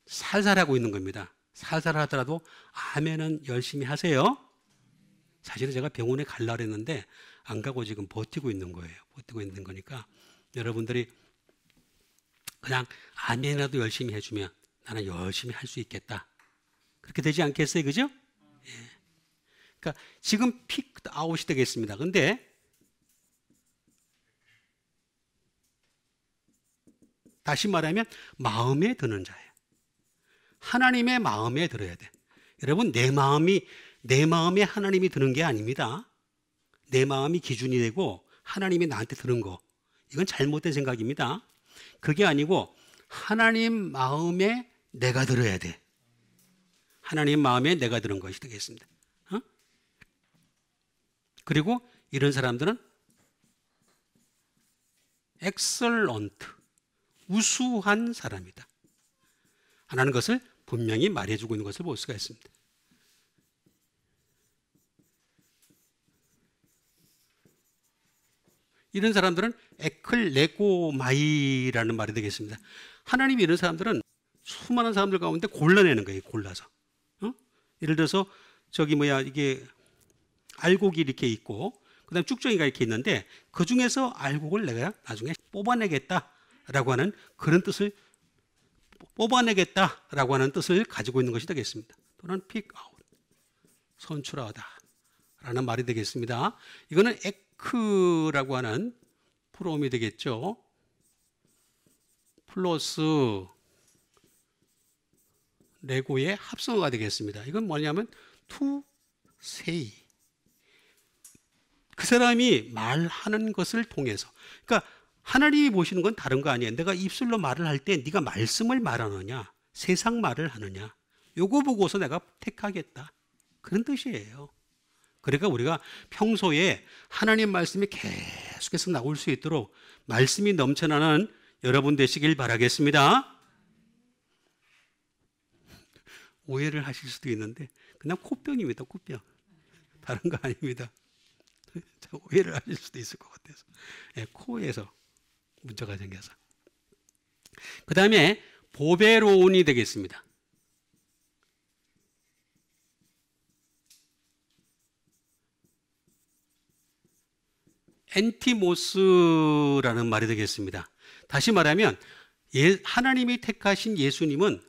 살살 하고 있는 겁니다. 살살 하더라도 아멘은 열심히 하세요. 사실은 제가 병원에 가려고 했는데 안 가고 지금 버티고 있는 거예요. 버티고 있는 거니까 여러분들이 그냥 아멘이라도 열심히 해주면 나는 열심히 할 수 있겠다. 그렇게 되지 않겠어요? 그죠? 예. 그러니까 지금 픽 아웃이 되겠습니다. 근데 다시 말하면 마음에 드는 자예요. 하나님의 마음에 들어야 돼. 여러분, 내 마음에 하나님이 드는 게 아닙니다. 내 마음이 기준이 되고 하나님이 나한테 드는 거, 이건 잘못된 생각입니다. 그게 아니고 하나님 마음에 내가 들어야 돼. 하나님 마음에 내가 들은 것이 되겠습니다. 그리고 이런 사람들은 엑설런트, 우수한 사람이다 하는 것을 분명히 말해주고 있는 것을 볼 수가 있습니다. 이런 사람들은 에클레고마이라는 말이 되겠습니다. 하나님이 이런 사람들은 수많은 사람들 가운데 골라내는 거예요. 골라서. 예를 들어서 이게 알곡이 이렇게 있고 그다음 쭉정이가 이렇게 있는데 그 중에서 알곡을 내가 나중에 뽑아내겠다라고 하는 그런 뜻을, 뽑아내겠다라고 하는 뜻을 가지고 있는 것이 되겠습니다. 또는 pick out, 선출하다라는 말이 되겠습니다. 이거는 에크라고 하는 프롬이 되겠죠. 플러스 레고의 합성어가 되겠습니다. 이건 뭐냐면 to say. 그 사람이 말하는 것을 통해서, 그러니까 하나님이 보시는 건 다른 거 아니에요. 내가 입술로 말을 할 때 네가 말씀을 말하느냐, 세상 말을 하느냐, 요거 보고서 내가 택하겠다, 그런 뜻이에요. 그러니까 우리가 평소에 하나님 말씀이 계속해서 나올 수 있도록 말씀이 넘쳐나는 여러분 되시길 바라겠습니다. 오해를 하실 수도 있는데 그냥 코병입니다. 코병. 다른 거 아닙니다. 오해를 하실 수도 있을 것 같아서. 네, 코에서 문제가 생겨서. 그 다음에 보베로운이 되겠습니다. 엔티모스라는 말이 되겠습니다. 다시 말하면 하나님이 택하신 예수님은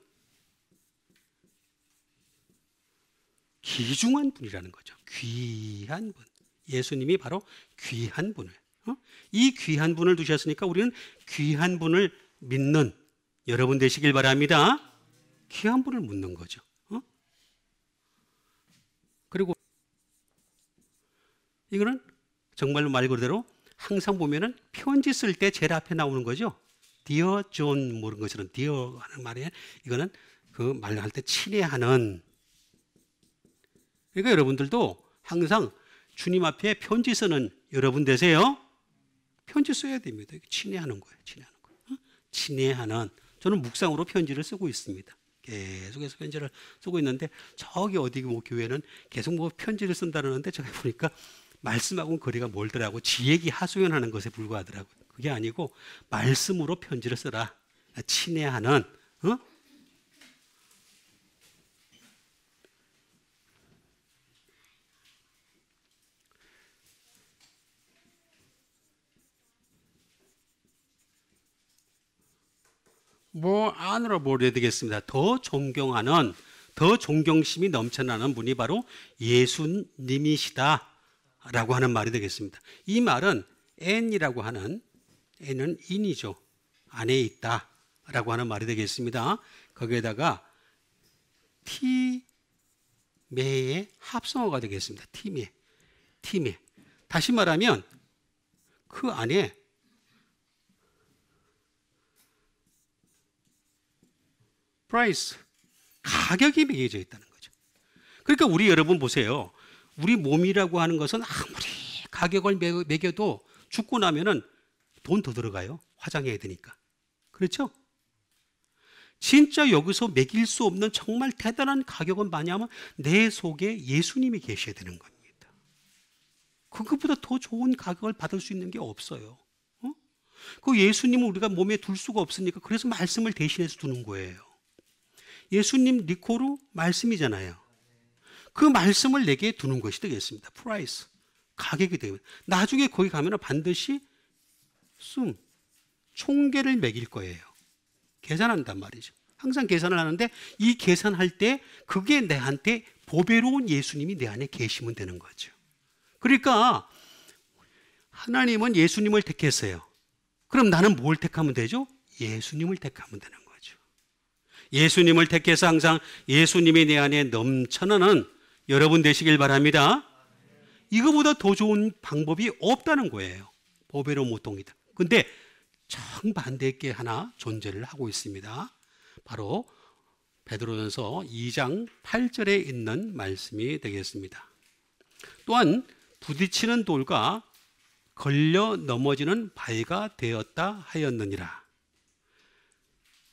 귀중한 분이라는 거죠. 귀한 분. 예수님이 바로 귀한 분을, 이 귀한 분을 두셨으니까 우리는 귀한 분을 믿는 여러분 되시길 바랍니다. 귀한 분을 묻는 거죠. 그리고 이거는 정말로 말 그대로 항상 보면은 편지 쓸 때 제일 앞에 나오는 거죠. Dear John, 모르는 것처럼 Dear 하는 말이에요. 이거는 그 말할 때 친애하는. 그러니까 여러분들도 항상 주님 앞에 편지 쓰는 여러분 되세요. 편지 써야 됩니다. 친애하는 거예요. 친애하는 거. 친애하는. 저는 묵상으로 편지를 쓰고 있습니다. 계속해서 편지를 쓰고 있는데 저기 어디 뭐 교회는 계속 뭐 편지를 쓴다는데 제가 보니까 말씀하고는 거리가 멀더라고. 지 얘기 하소연하는 것에 불과하더라고요. 그게 아니고 말씀으로 편지를 써라. 친애하는. 뭐 안으로 보려 되겠습니다. 더 존경하는, 더 존경심이 넘쳐나는 분이 바로 예수님이시다 라고 하는 말이 되겠습니다. 이 말은 n이라고 하는, n은 in이죠. 안에 있다 라고 하는 말이 되겠습니다. 거기에다가 티매의 합성어가 되겠습니다. 티매. 다시 말하면 그 안에 price, 가격이 매겨져 있다는 거죠. 그러니까 우리 여러분 보세요. 우리 몸이라고 하는 것은 아무리 가격을 매겨도 죽고 나면은 돈 더 들어가요. 화장해야 되니까. 그렇죠? 진짜 여기서 매길 수 없는 정말 대단한 가격은 뭐냐면 내 속에 예수님이 계셔야 되는 겁니다. 그것보다 더 좋은 가격을 받을 수 있는 게 없어요. 그 예수님을 우리가 몸에 둘 수가 없으니까 그래서 말씀을 대신해서 두는 거예요. 예수님 리코르 말씀이잖아요. 그 말씀을 내게 두는 것이 되겠습니다. 프라이스, 가격이 되면 나중에 거기 가면 반드시 총계를 매길 거예요. 계산한단 말이죠. 항상 계산을 하는데 이 계산할 때 그게 내한테 보배로운 예수님이 내 안에 계시면 되는 거죠. 그러니까 하나님은 예수님을 택했어요. 그럼 나는 뭘 택하면 되죠? 예수님을 택하면 되는 거죠. 예수님을 택해서 항상 예수님이 내 안에 넘쳐나는 여러분 되시길 바랍니다. 이거보다 더 좋은 방법이 없다는 거예요. 보배로운 모통이다. 근데 정반대의 게 하나 존재를 하고 있습니다. 바로 베드로전서 2장 8절에 있는 말씀이 되겠습니다. 또한 부딪히는 돌과 걸려 넘어지는 바위가 되었다 하였느니라.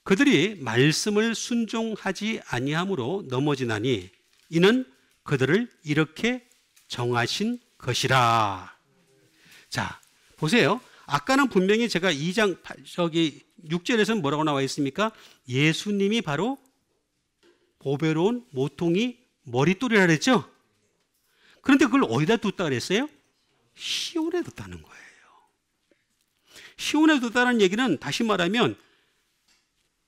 그들이 말씀을 순종하지 아니함으로 넘어지나니 이는 그들을 이렇게 정하신 것이라. 자, 보세요. 아까는 분명히 제가 2장 6절에서는 뭐라고 나와 있습니까? 예수님이 바로 보배로운 모퉁이 머릿돌이라 그랬죠? 그런데 그걸 어디다 뒀다 그랬어요? 시온에 뒀다는 거예요. 시온에 뒀다는 얘기는 다시 말하면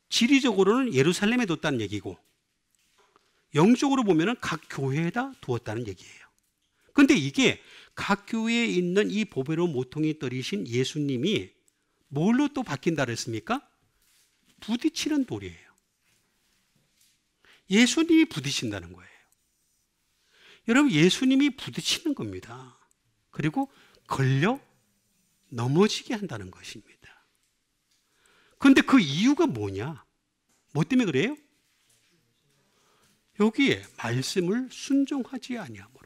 지리적으로는 예루살렘에 뒀다는 얘기고 영적으로 보면은 각 교회에다 두었다는 얘기예요. 그런데 이게 각 교회에 있는 이 보배로운 모퉁이 떨이신 예수님이 뭘로 또 바뀐다 그랬습니까? 부딪히는 돌이에요. 예수님이 부딪힌다는 거예요. 여러분, 예수님이 부딪히는 겁니다. 그리고 걸려 넘어지게 한다는 것입니다. 그런데 그 이유가 뭐냐? 뭐 때문에 그래요? 여기에 말씀을 순종하지 아니함으로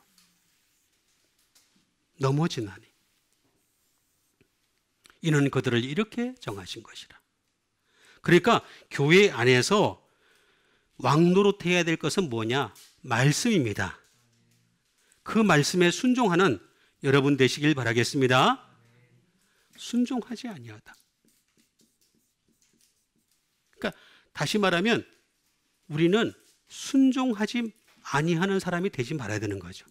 넘어지나니 이는 그들을 이렇게 정하신 것이라. 그러니까 교회 안에서 왕노릇해야 될 것은 뭐냐? 말씀입니다. 그 말씀에 순종하는 여러분 되시길 바라겠습니다. 순종하지 아니하다. 그러니까 다시 말하면 우리는 순종하지 아니하는 사람이 되지 말아야 되는 거죠.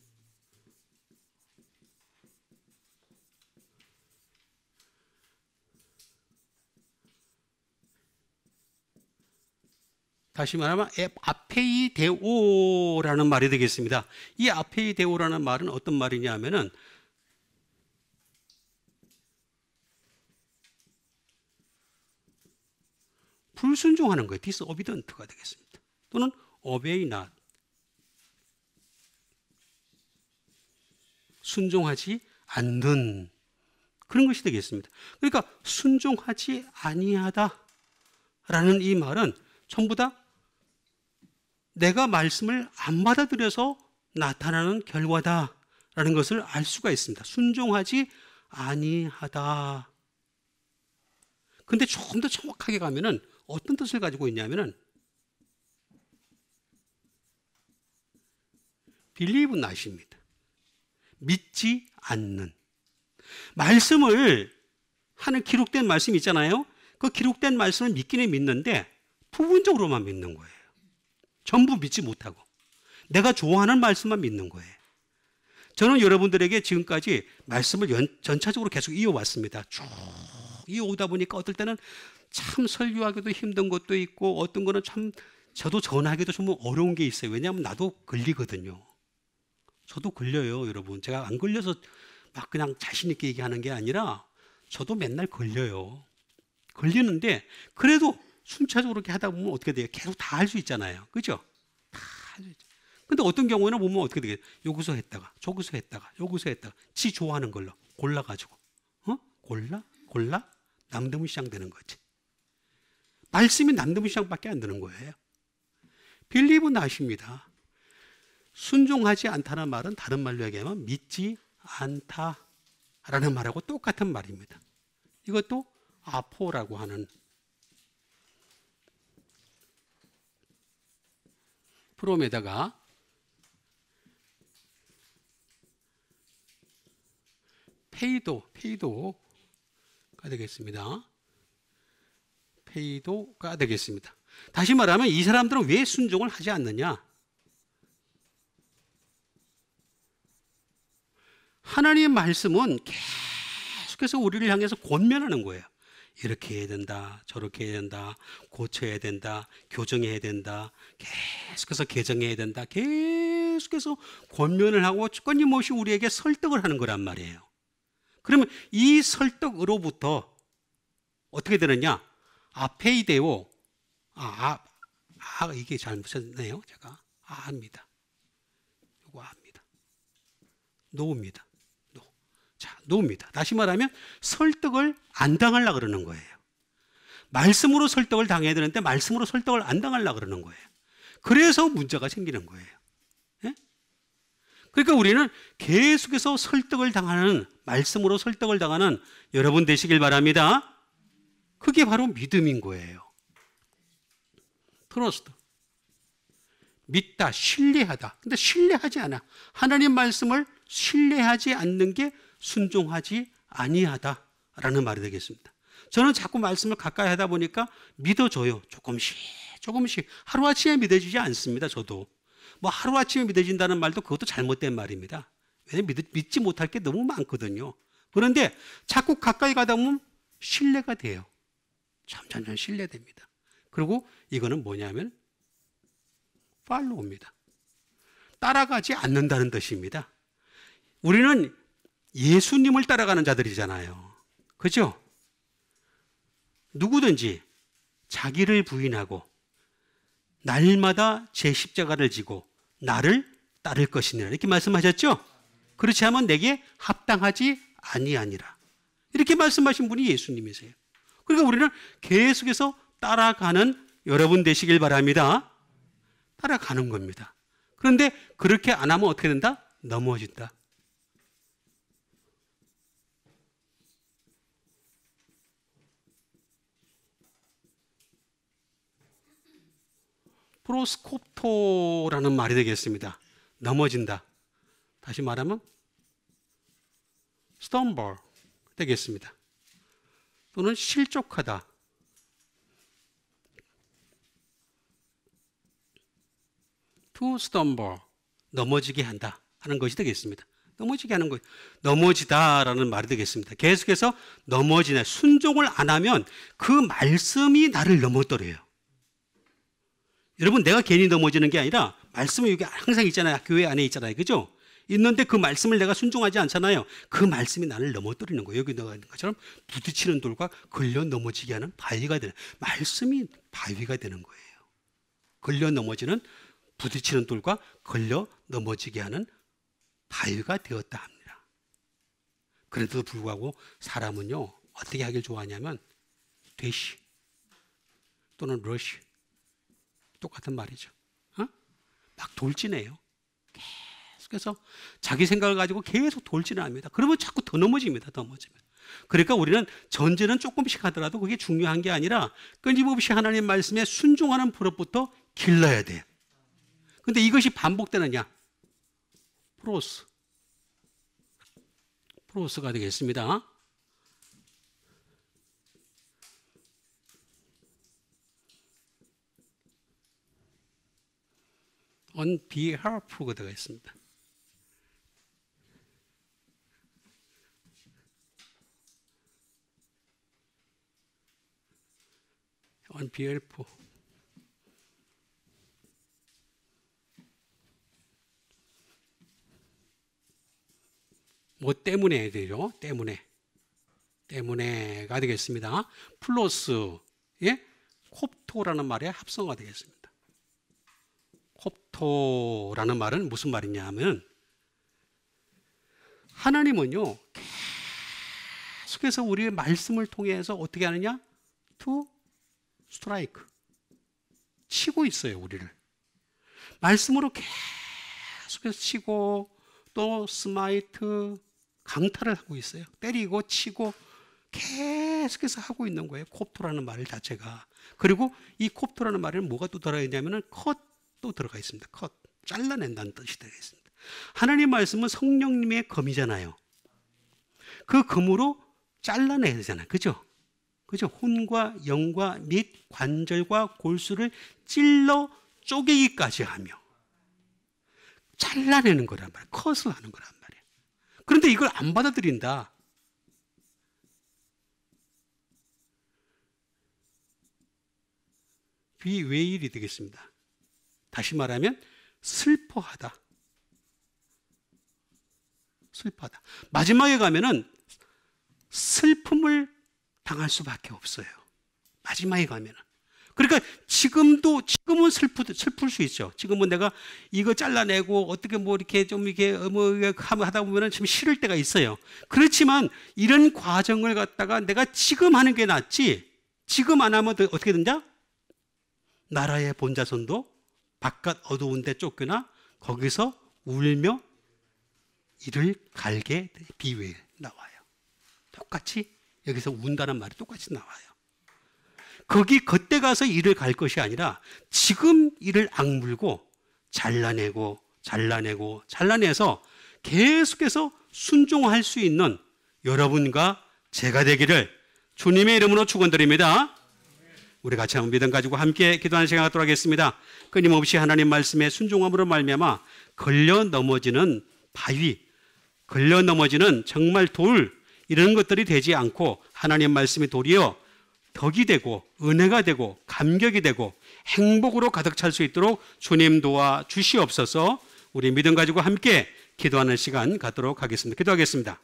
다시 말하면 아페이데오라는 말이 되겠습니다. 이 아페이데오라는 말은 어떤 말이냐 하면은 불순종하는 거예요. disobedient가 되겠습니다. 또는 obey not. 순종하지 않는 그런 것이 되겠습니다. 그러니까 순종하지 아니하다라는 이 말은 전부 다 내가 말씀을 안 받아들여서 나타나는 결과다라는 것을 알 수가 있습니다. 순종하지 아니하다. 근데 조금 더 정확하게 가면은 어떤 뜻을 가지고 있냐면은 believe not입니다. 믿지 않는. 말씀을 하는 기록된 말씀이 있잖아요. 그 기록된 말씀을 믿기는 믿는데 부분적으로만 믿는 거예요. 전부 믿지 못하고 내가 좋아하는 말씀만 믿는 거예요. 저는 여러분들에게 지금까지 말씀을 전차적으로 계속 이어왔습니다. 쭉 이어오다 보니까 어떨 때는 참 설교하기도 힘든 것도 있고 어떤 거는 참 저도 전하기도 좀 어려운 게 있어요. 왜냐하면 나도 걸리거든요. 저도 걸려요, 여러분. 제가 안 걸려서 막 그냥 자신 있게 얘기하는 게 아니라 저도 맨날 걸려요. 걸리는데 그래도 순차적으로 이렇게 하다 보면 어떻게 돼요? 계속 다 할 수 있잖아요. 그죠? 다 할 수 있죠. 근데 어떤 경우에는 보면 어떻게 되겠어요? 여기서 했다가, 저기서 했다가, 여기서 했다가, 지 좋아하는 걸로 골라가지고, 골라? 남대문시장 되는 거지. 말씀이 남대문시장밖에 안 되는 거예요. believe not입니다. 순종하지 않다는 말은 다른 말로 얘기하면 믿지 않다라는 말하고 똑같은 말입니다. 이것도 아포라고 하는 프롬에다가 페이도가 되겠습니다. 페이도가 되겠습니다. 다시 말하면 이 사람들은 왜 순종을 하지 않느냐? 하나님의 말씀은 계속해서 우리를 향해서 권면하는 거예요. 이렇게 해야 된다, 저렇게 해야 된다, 고쳐야 된다, 교정해야 된다, 계속해서 개정해야 된다, 계속해서 권면을 하고 끊임없이 우리에게 설득을 하는 거란 말이에요. 그러면 이 설득으로부터 어떻게 되느냐? 페이데오, 이게 잘못했네요. 제가 합니다. 이거 합니다. 노입니다. 자, 노입니다. 다시 말하면 설득을 안 당하려고 그러는 거예요. 말씀으로 설득을 당해야 되는데 말씀으로 설득을 안 당하려고 그러는 거예요. 그래서 문제가 생기는 거예요. 예? 그러니까 우리는 계속해서 설득을 당하는, 말씀으로 설득을 당하는 여러분 되시길 바랍니다. 그게 바로 믿음인 거예요. 트러스트. 믿다, 신뢰하다. 근데 신뢰하지 않아. 하나님 말씀을 신뢰하지 않는 게 순종하지 아니하다라는 말이 되겠습니다. 저는 자꾸 말씀을 가까이 하다 보니까 믿어져요. 조금씩. 하루아침에 믿어지지 않습니다. 저도. 뭐 하루아침에 믿어진다는 말도 그것도 잘못된 말입니다. 왜냐하면 믿지 못할 게 너무 많거든요. 그런데 자꾸 가까이 가다 보면 신뢰가 돼요. 점점 신뢰됩니다. 그리고 이거는 뭐냐면 팔로우입니다. 따라가지 않는다는 뜻입니다. 우리는 예수님을 따라가는 자들이잖아요. 그죠? 누구든지 자기를 부인하고 날마다 제 십자가를 지고 나를 따를 것이니라 이렇게 말씀하셨죠? 그렇지 않으면 내게 합당하지 아니하니라 이렇게 말씀하신 분이 예수님이세요. 그러니까 우리는 계속해서 따라가는 여러분 되시길 바랍니다. 따라가는 겁니다. 그런데 그렇게 안 하면 어떻게 된다? 넘어진다. 프로스콥토라는 말이 되겠습니다. 넘어진다. 다시 말하면 stumble 되겠습니다. 또는 실족하다. to stumble, 넘어지게 한다 하는 것이 되겠습니다. 넘어지게 하는 것, 넘어지다라는 말이 되겠습니다. 계속해서 넘어지네. 순종을 안 하면 그 말씀이 나를 넘어뜨려요. 여러분, 내가 괜히 넘어지는 게 아니라 말씀이 여기 항상 있잖아요. 교회 안에 있잖아요. 그죠? 있는데 그 말씀을 내가 순종하지 않잖아요. 그 말씀이 나를 넘어뜨리는 거예요. 여기 나가 있는 것처럼 부딪히는 돌과 걸려 넘어지게 하는 바위가 되는, 말씀이 바위가 되는 거예요. 걸려 넘어지는, 부딪히는 돌과 걸려 넘어지게 하는 바위가 되었다 합니다. 그래도 불구하고 사람은요, 어떻게 하길 좋아하냐면 되시 또는 러시, 똑같은 말이죠. 막 돌진해요. 계속해서 자기 생각을 가지고 계속 돌진을 합니다. 그러면 자꾸 더 넘어집니다. 더 넘어집니다. 그러니까 우리는 전제는 조금씩 하더라도 그게 중요한 게 아니라 끊임없이 하나님 말씀에 순종하는 버릇부터 길러야 돼요. 근데 이것이 반복되느냐? 프로스가 되겠습니다. on behalf가 되겠습니다. on behalf. 뭐 때문에 되죠? 때문에가 되겠습니다. 플러스 콥토라는 말의 합성어가 되겠습니다. 콥토라는 말은 무슨 말이냐 하면 하나님은요 계속해서 우리의 말씀을 통해서 어떻게 하느냐? to strike, 치고 있어요. 우리를 말씀으로 계속해서 치고 또 스마이트 강탈을 하고 있어요. 때리고 치고 계속해서 하고 있는 거예요. 콥토라는 말 자체가. 그리고 이 콥토라는 말에는 뭐가 또 들어가 있냐면은 컷도 들어가 있습니다. 컷, 잘라낸다는 뜻이 들어가 있습니다. 하나님 말씀은 성령님의 검이잖아요. 그 검으로 잘라내야 되잖아요. 그죠? 그죠? 혼과 영과 및 관절과 골수를 찔러 쪼개기까지 하며 잘라내는 거란 말이에요. 컷을 하는 거란 말이에요. 그런데 이걸 안 받아들인다. 비외일이 되겠습니다. 다시 말하면 슬퍼하다. 슬퍼하다. 마지막에 가면은 슬픔을 당할 수밖에 없어요. 마지막에 가면은. 그러니까 지금은 슬플 수 있죠. 지금은 내가 이거 잘라내고 어떻게 뭐 이렇게 좀 이렇게 뭐 하다 보면은 좀 싫을 때가 있어요. 그렇지만 이런 과정을 갖다가 내가 지금 하는 게 낫지. 지금 안 하면 어떻게 된다? 나라의 본자손도 바깥 어두운 데 쫓겨나 거기서 울며 이를 갈게 비유에 나와요. 똑같이 여기서 운다는 말이 똑같이 나와요. 그때 가서 이를 갈 것이 아니라 지금 이를 악물고 잘라내서 계속해서 순종할 수 있는 여러분과 제가 되기를 주님의 이름으로 축원드립니다. 우리 같이 한번 믿음 가지고 함께 기도하는 시간 갖도록 하겠습니다. 끊임없이 하나님 말씀에 순종함으로 말미암아 걸려 넘어지는 바위, 걸려 넘어지는 정말 돌 이런 것들이 되지 않고 하나님 말씀이 도리어 덕이 되고 은혜가 되고 감격이 되고 행복으로 가득 찰 수 있도록 주님 도와 주시옵소서. 우리 믿음 가지고 함께 기도하는 시간 갖도록 하겠습니다. 기도하겠습니다.